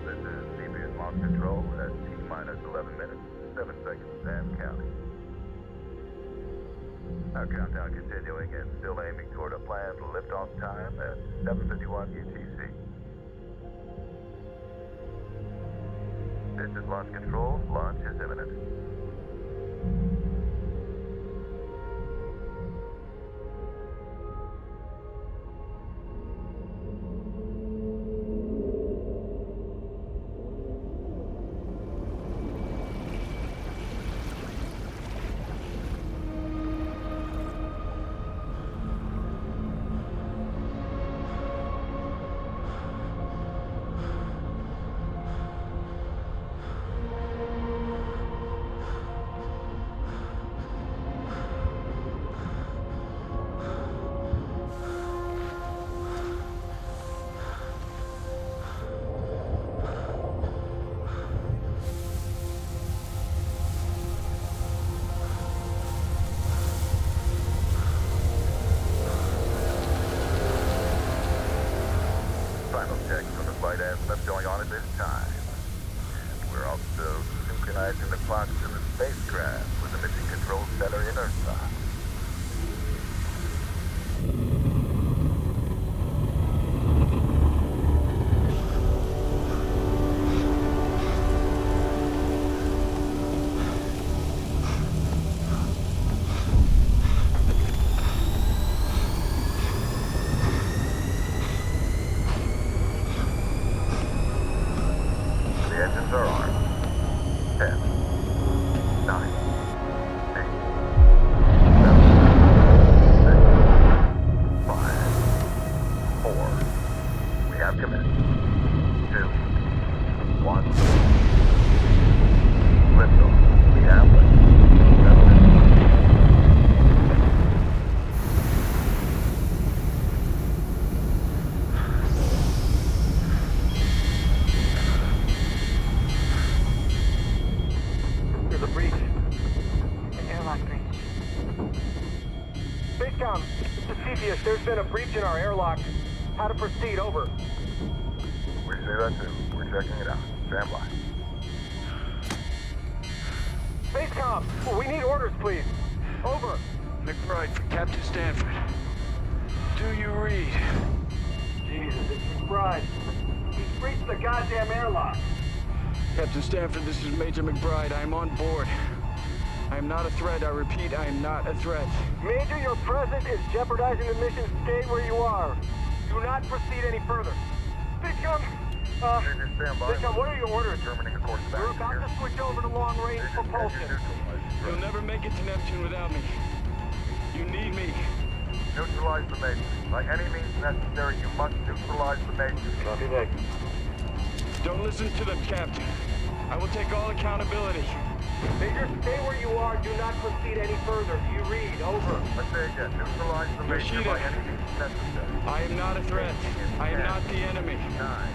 This is CBS Launch Control at T-minus 11 minutes, 7 seconds, and counting. Our countdown continuing and still aiming toward a planned liftoff time at 7:51 UTC. This is Launch Control. Launch is imminent. flight has enough going on at this time. We're also synchronizing the clocks of the spacecraft with the mission control center in Ursa. The engines are armed. 10, 9, 8, 7, 6, 5, 4. We have commit. 2, 1. Liftoff. We have lift. There's a breach. An airlock breach. Spacecom, this is Cepheus. There's been a breach in our airlock. How to proceed, over. We see that too. We're checking it out. Stand by. Spacecom, we need orders, please. Over. McBride from Captain Stanford. Do you read? Jesus, it's McBride. He's breached the goddamn airlock. Captain Stanford, this is Major McBride. I am on board. I am not a threat. I repeat, I am not a threat. Major, your presence is jeopardizing the mission. Stay where you are. Do not proceed any further. Spacecom, Major, stand by. Spacecom, what are your orders? Determining a course of We're action about here. to switch over to long-range propulsion. You'll never make it to Neptune without me. You need me. Neutralize the Major. By any means necessary, you must neutralize the Major. Copy that. Don't listen to them, Captain. I will take all accountability. Major, stay where you are. Do not proceed any further. Do you read? Over. Let's say again. Neutralize the Major Yoshida. by any means necessary. I am not a threat. I am not the enemy. 9.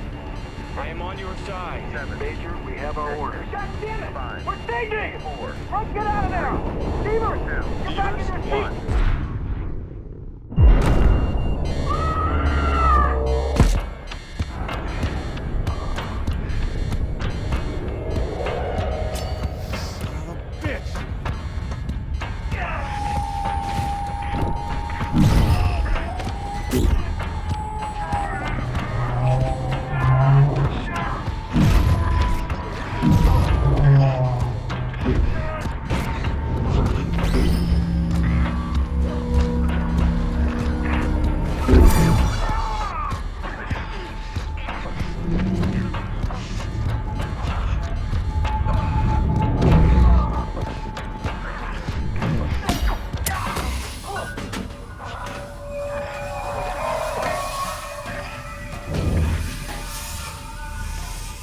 I am on your side. 7. Major, we have our orders. God damn it! 5. We're changing! 4. Let's get out of there! Steamer! 2. Get back in your seat! 1.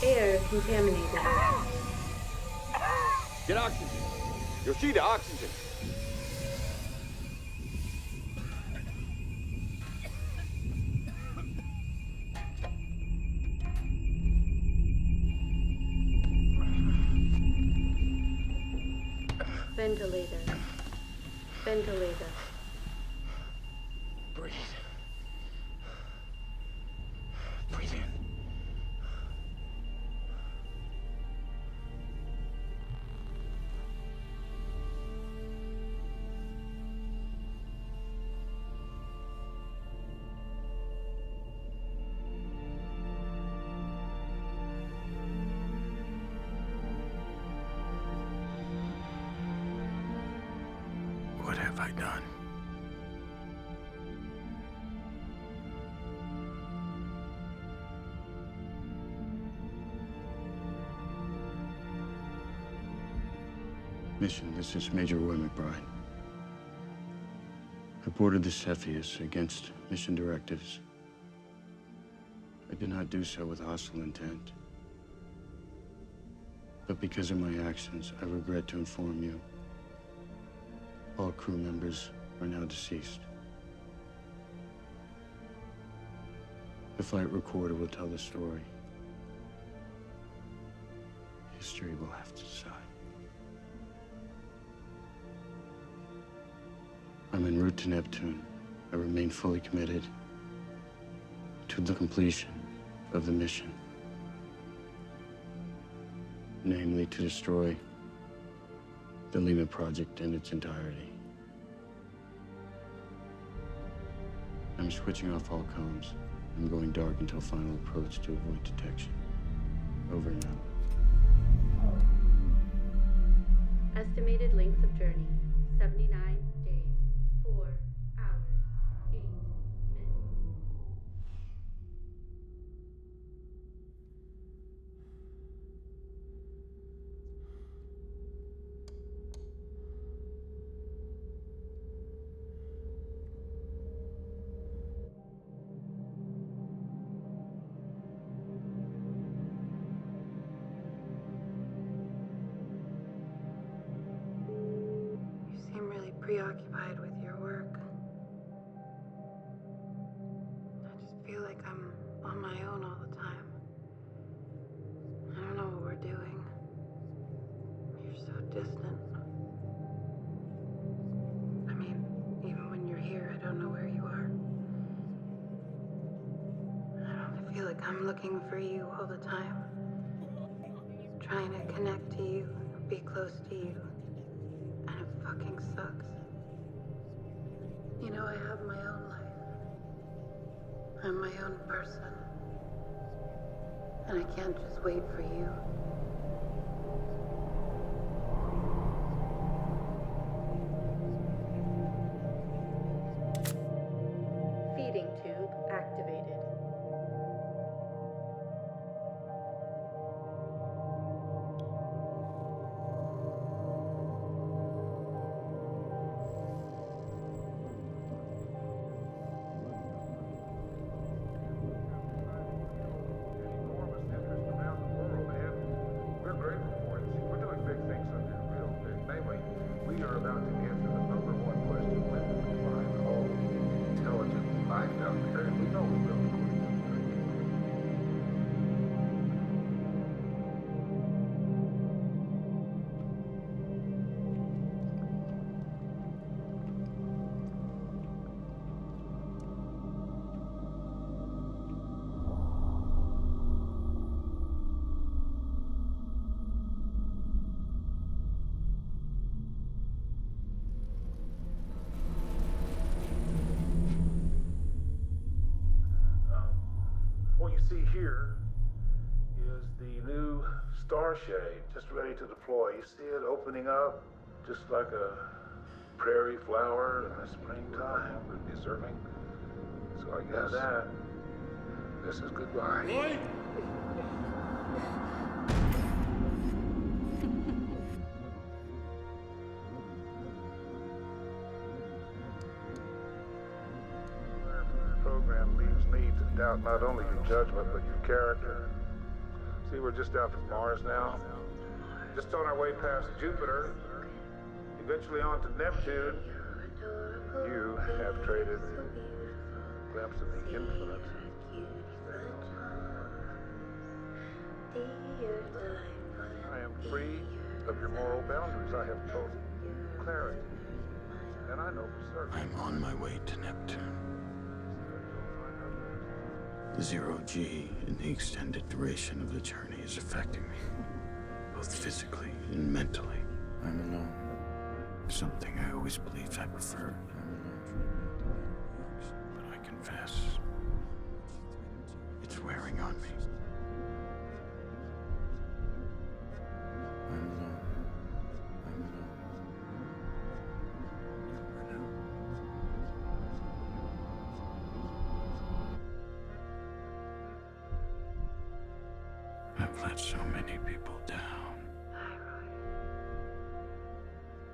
Air contaminated. Get oxygen. Yoshida, oxygen. Ventilator. Ventilator. Breathe. Breathe in. What have I done? Mission, this is Major Roy McBride. I boarded the Cepheus against mission directives. I did not do so with hostile intent. But because of my actions, I regret to inform you, all crew members are now deceased. The flight recorder will tell the story. History will have to decide. I'm en route to Neptune. I remain fully committed to the completion of the mission. Namely, to destroy the Lima Project in its entirety. I'm switching off all comms. I'm going dark until final approach to avoid detection. Over and out. Estimated length of journey, 79 days, 4 hours, 8 minutes. You seem really preoccupied with your work. I just feel like I'm on my own all the time. I don't know what we're doing. You're so distant. I mean, even when you're here, I don't know where you are. I feel like I'm looking for you all the time. Trying to connect to you, be close to you. And it fucking sucks. You know, I have my own life. I'm my own person. And I can't just wait for you. Feeding tube activated. We're grateful for it. See, we're doing big things up here, real big. Namely, we are about to answer the number one question: when will we find all intelligent life out there? And we know we will, according to the What you see here is the new Starshade, just ready to deploy. You see it opening up just like a prairie flower in the springtime, deserving. So I guess this is goodbye. Program leaves me to doubt not only your judgment, but your character. See, we're just out from Mars now. Just on our way past Jupiter. Eventually on to Neptune. You have traded a glimpse of the infinite. I am free of your moral boundaries. I have total clarity. And I know for certain. I'm on my way to Neptune. Zero G in the extended duration of the journey is affecting me, both physically and mentally. I'm alone. Something I always believed I preferred. But I confess, it's wearing on me. I'm alone. I'm alone. Never know. I've let so many people down. Hi, Roy.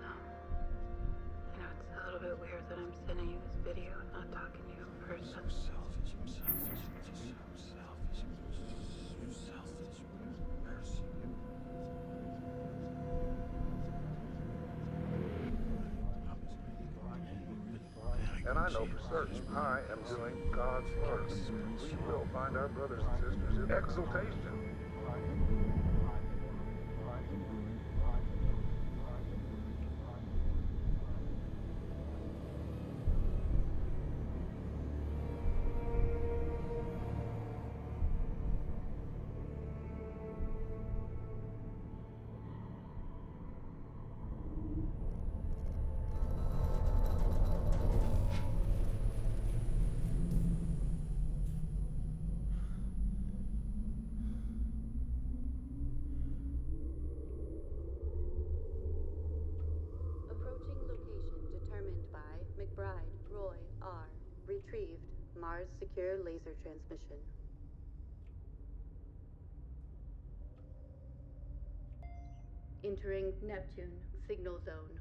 I know it's a little bit weird that I'm sending you this video and not talking to you in person. So selfish, I'm selfish, so selfish, I'm so selfish. Mercy. And I know for certain I am doing God's work. We will find our brothers and sisters in exaltation. Mars secure laser transmission. Entering Neptune signal zone.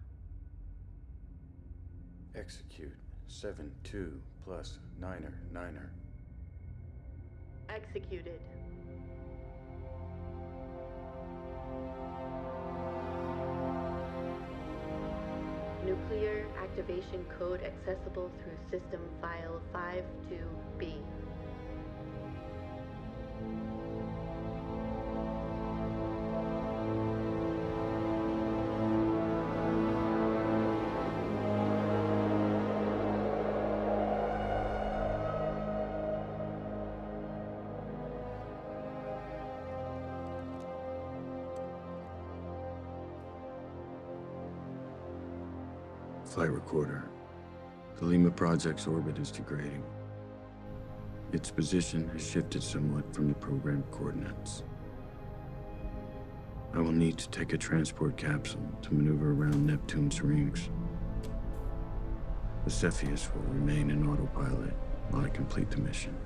Execute 7-2 plus 9er. Executed. Nuclear activation code accessible through system file 52B. Flight recorder. The Lima Project's orbit is degrading. Its position has shifted somewhat from the programmed coordinates. I will need to take a transport capsule to maneuver around Neptune's rings. The Cepheus will remain in autopilot while I complete the mission.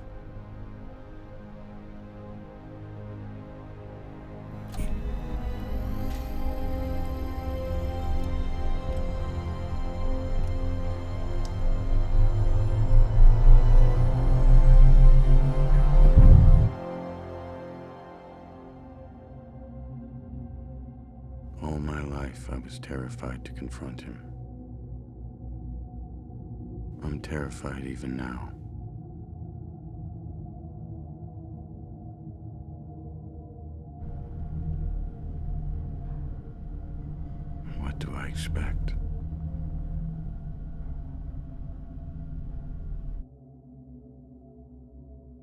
All my life, I was terrified to confront him. I'm terrified even now. What do I expect?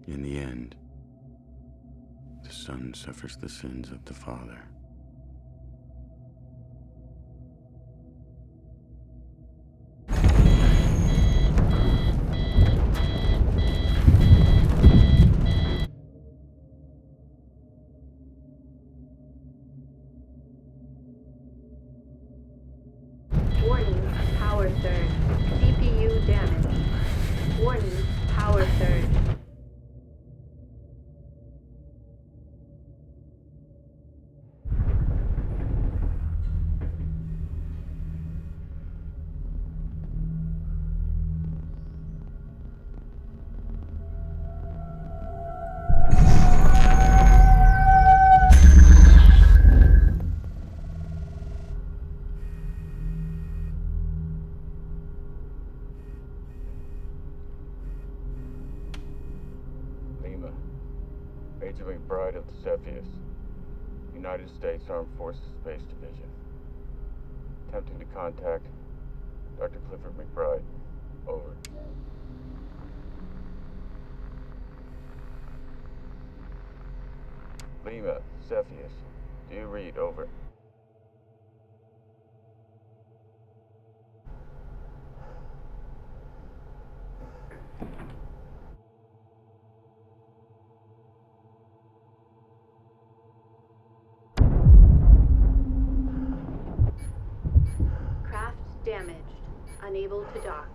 In the end, the son suffers the sins of the father. Warning, power surge. CPU damage. Warning, power surge. Lima, Major McBride of the Cepheus, United States Armed Forces Space Division. Attempting to contact Dr. Clifford McBride. Over. Lima, Cepheus. Do you read? Over. Craft damaged. Unable to dock.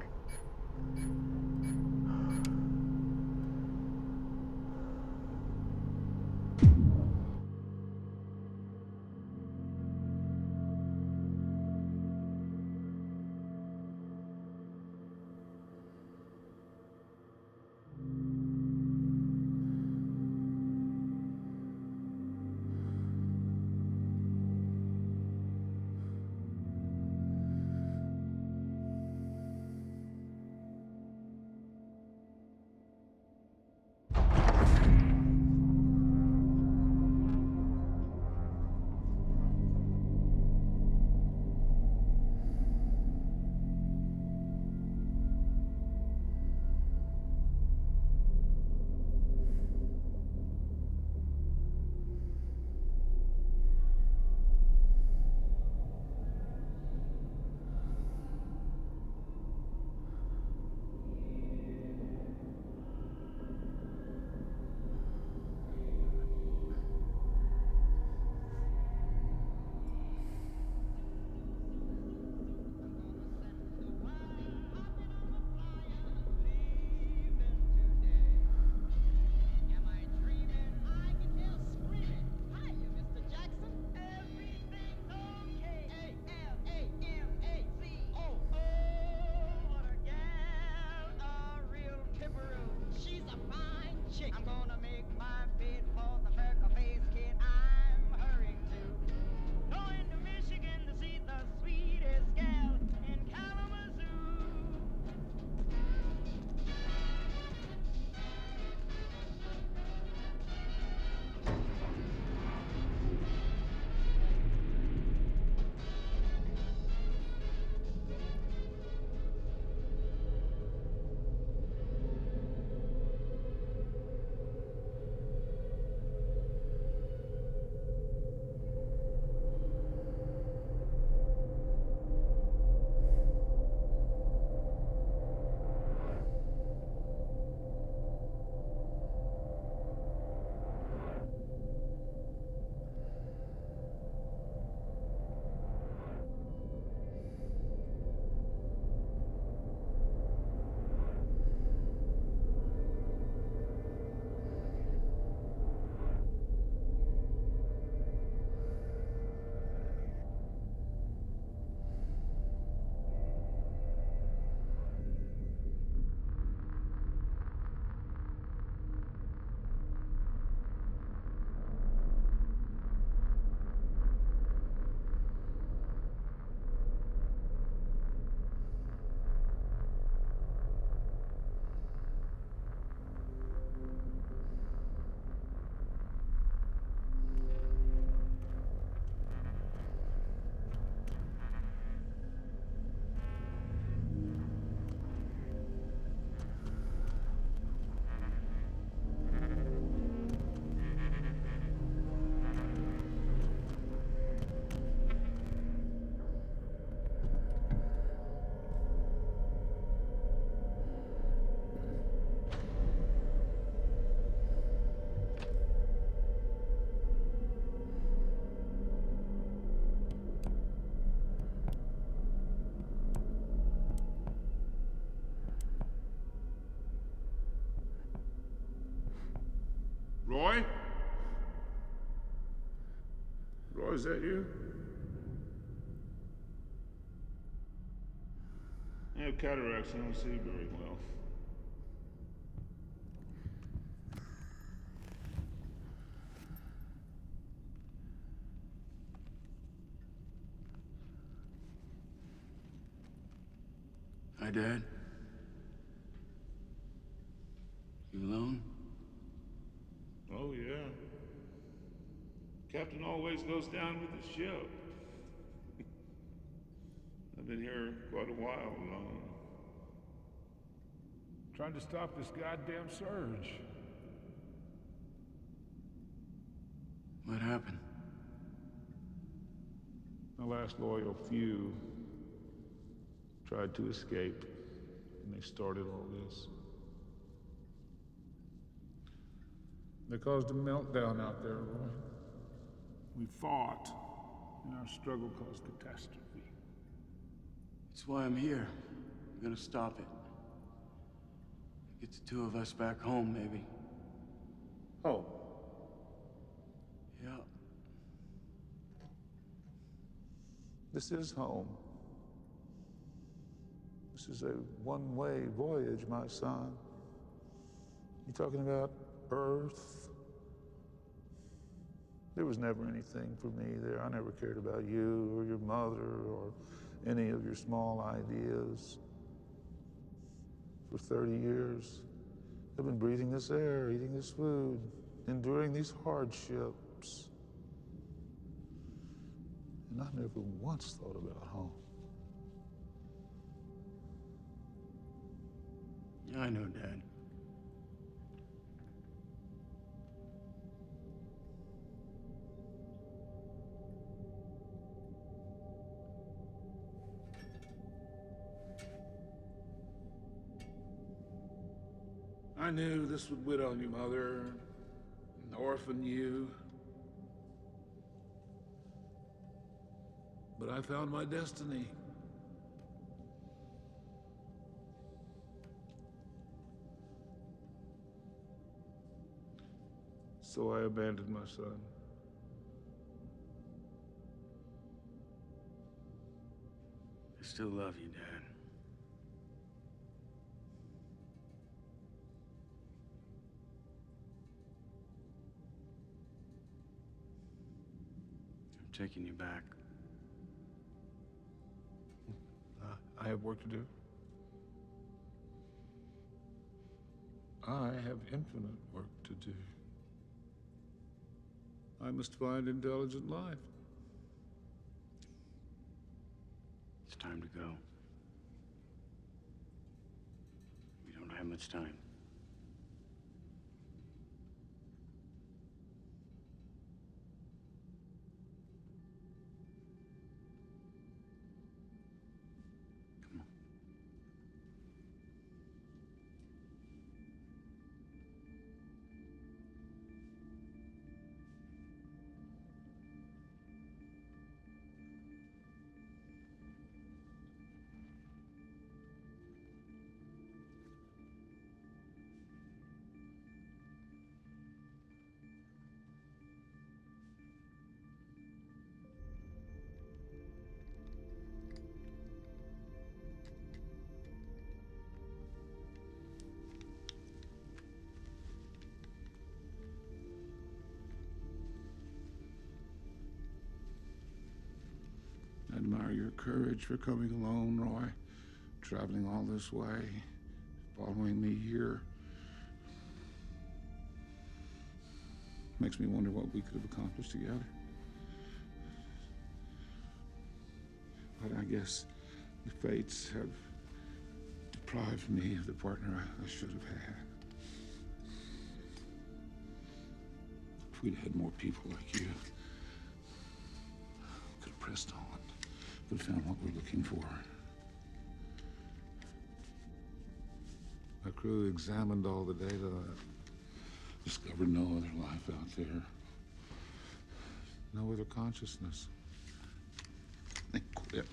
Roy? Roy, is that you? I have cataracts, I don't see very well. Hi, Dad. You alone? Oh, yeah. Captain always goes down with the ship. I've been here quite a while alone. Trying to stop this goddamn surge. What happened? My last loyal few tried to escape, and they started all this. They caused a meltdown out there, Roy. We fought, and our struggle caused catastrophe. That's why I'm here. I'm gonna stop it. Get the two of us back home, maybe. Home? Yeah. This is home. This is a one-way voyage, my son. You talking about Earth? There was never anything for me there. I never cared about you or your mother or any of your small ideas. For 30 years, I've been breathing this air, eating this food, enduring these hardships. And I never once thought about home. Yeah, I know, Dad. I knew this would widow your mother, and orphan you. But I found my destiny. So I abandoned my son. I still love you, Dad. I'm taking you back. I have work to do. I have infinite work to do. I must find intelligent life. It's time to go. We don't have much time. I admire your courage for coming alone, Roy. Traveling all this way, following me here. Makes me wonder what we could have accomplished together. But I guess the fates have deprived me of the partner I should have had. If we'd had more people like you, could have pressed on, could have found what we're looking for. Our crew examined all the data, discovered no other life out there, no other consciousness. They quit.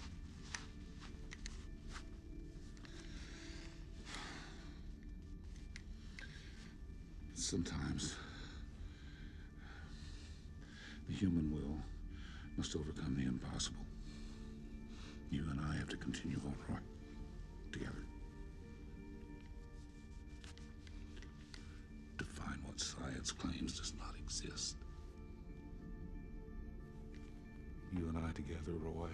Sometimes human will must overcome the impossible. You and I have to continue on, Roy. Together. To find what science claims does not exist. You and I together, Roy.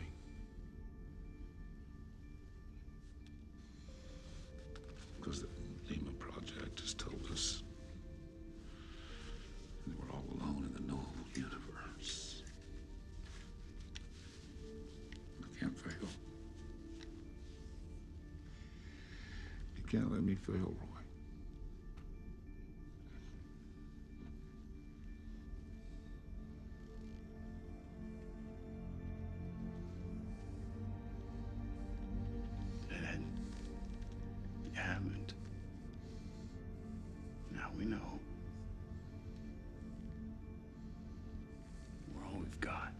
Because the Lima Project has told us that we're all alone in the known universe. I can't fail. You can't let me fail, Roy. Dad, you haven't. Now we know. We're all we've got.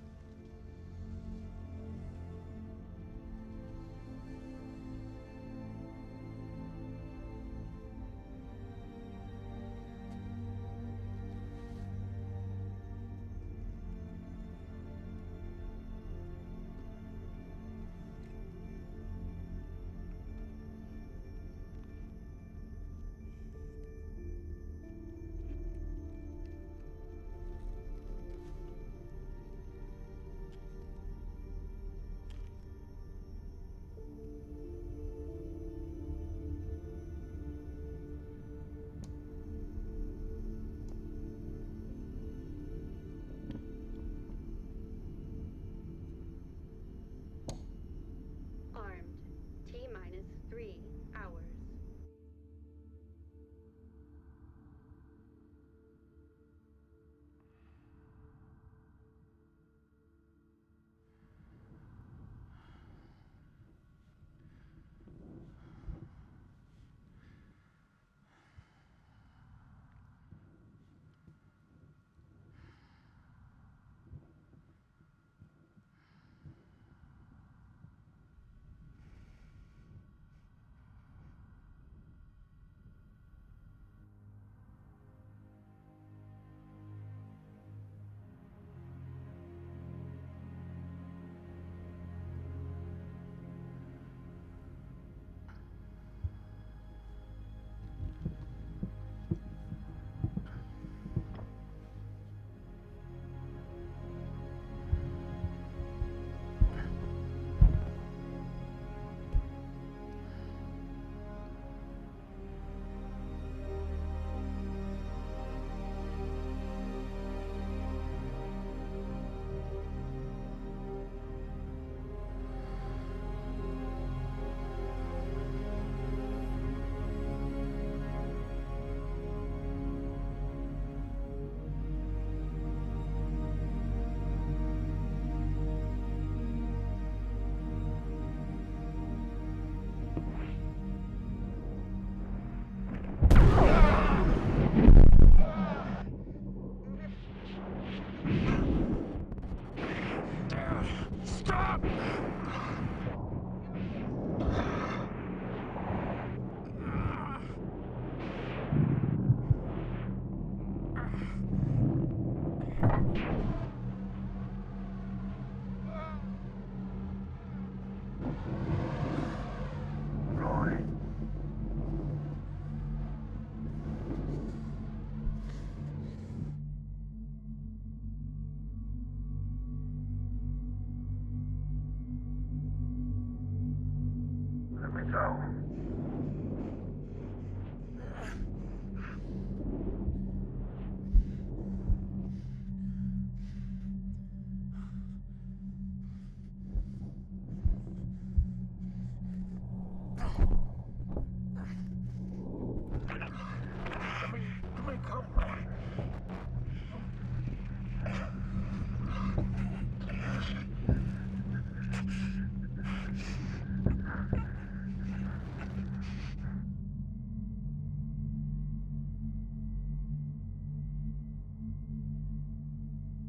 Armed. T-minus 3 hours. Stop! Roy. Let me go. Let me go.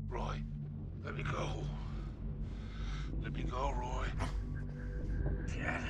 Roy, let me go. Let me go, Roy. Dad.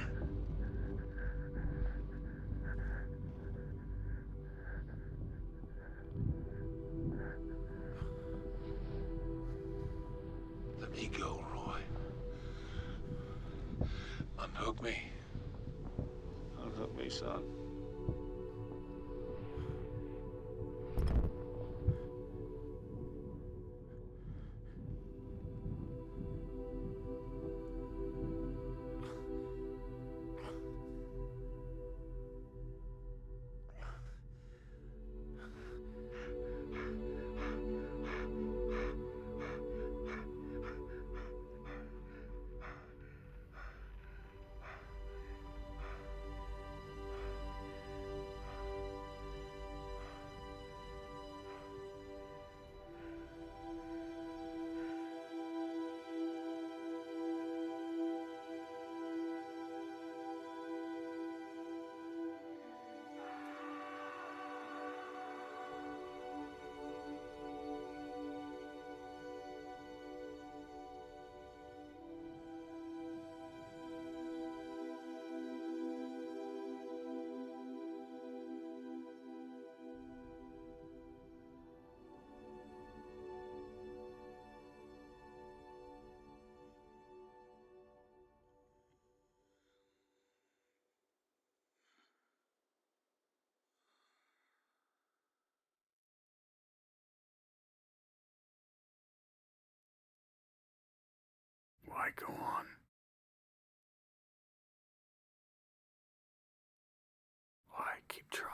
Why go on? Why keep trying?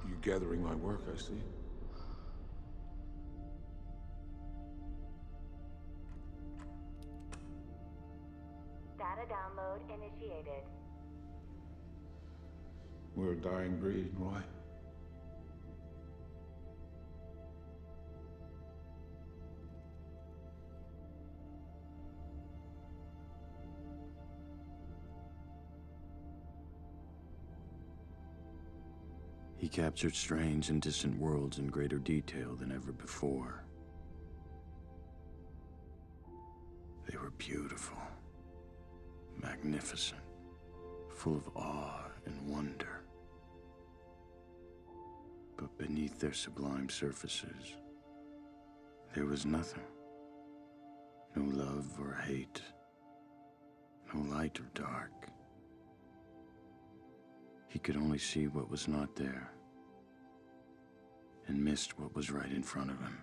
You're gathering my work, I see. Data download initiated. We're a dying breed, Roy. He captured strange and distant worlds in greater detail than ever before. They were beautiful, magnificent, full of awe and wonder. But beneath their sublime surfaces, there was nothing. No love or hate, no light or dark. He could only see what was not there, and missed what was right in front of him.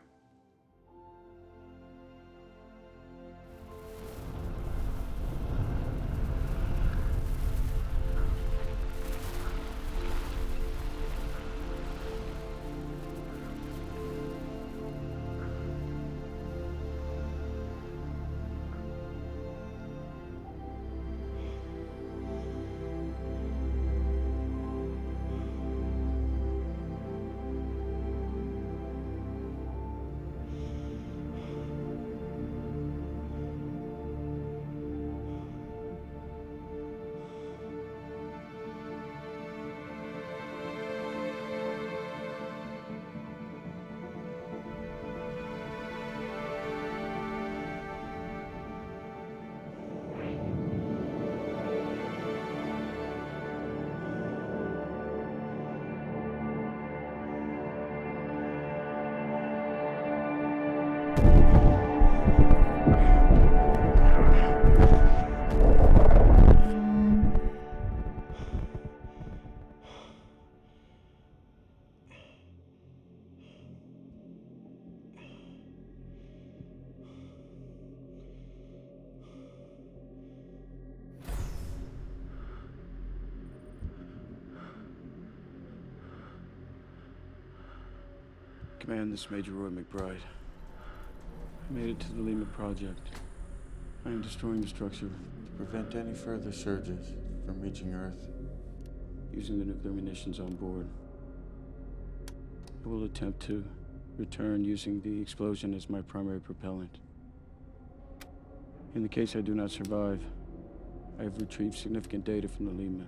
Command, this is Major Roy McBride. I made it to the Lima Project. I am destroying the structure To prevent any further surges from reaching Earth. using the nuclear munitions on board. I will attempt to return using the explosion as my primary propellant. In the case I do not survive, I have retrieved significant data from the Lima,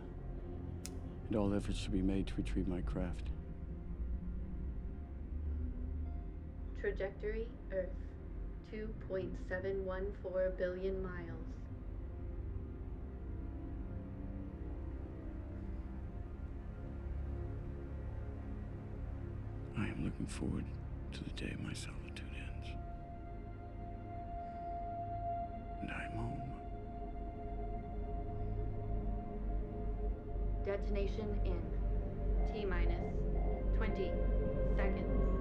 and all efforts should be made to retrieve my craft. Trajectory Earth, 2.714 billion miles. I am looking forward to the day my solitude ends. And I'm home. Detonation in T-minus 20 seconds.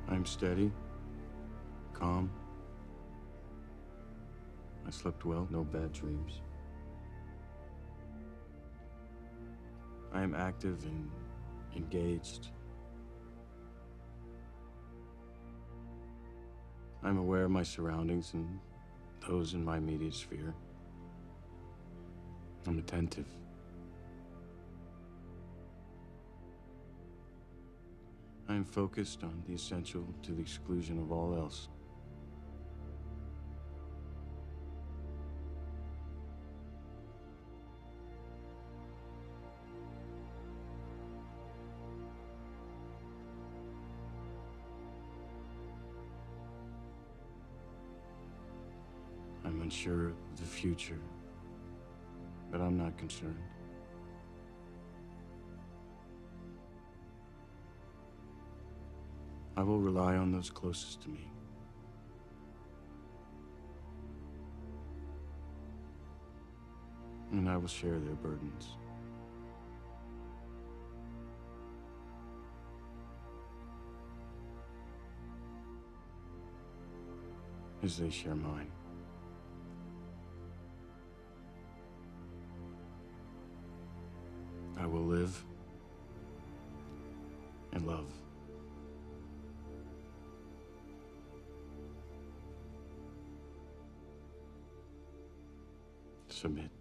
I'm steady, calm. I slept well, no bad dreams. I am active and engaged. I'm aware of my surroundings and those in my immediate sphere. I'm attentive. I am focused on the essential to the exclusion of all else. I'm unsure of the future, but I'm not concerned. I will rely on those closest to me. And I will share their burdens. As they share mine. I will live and love. Submit.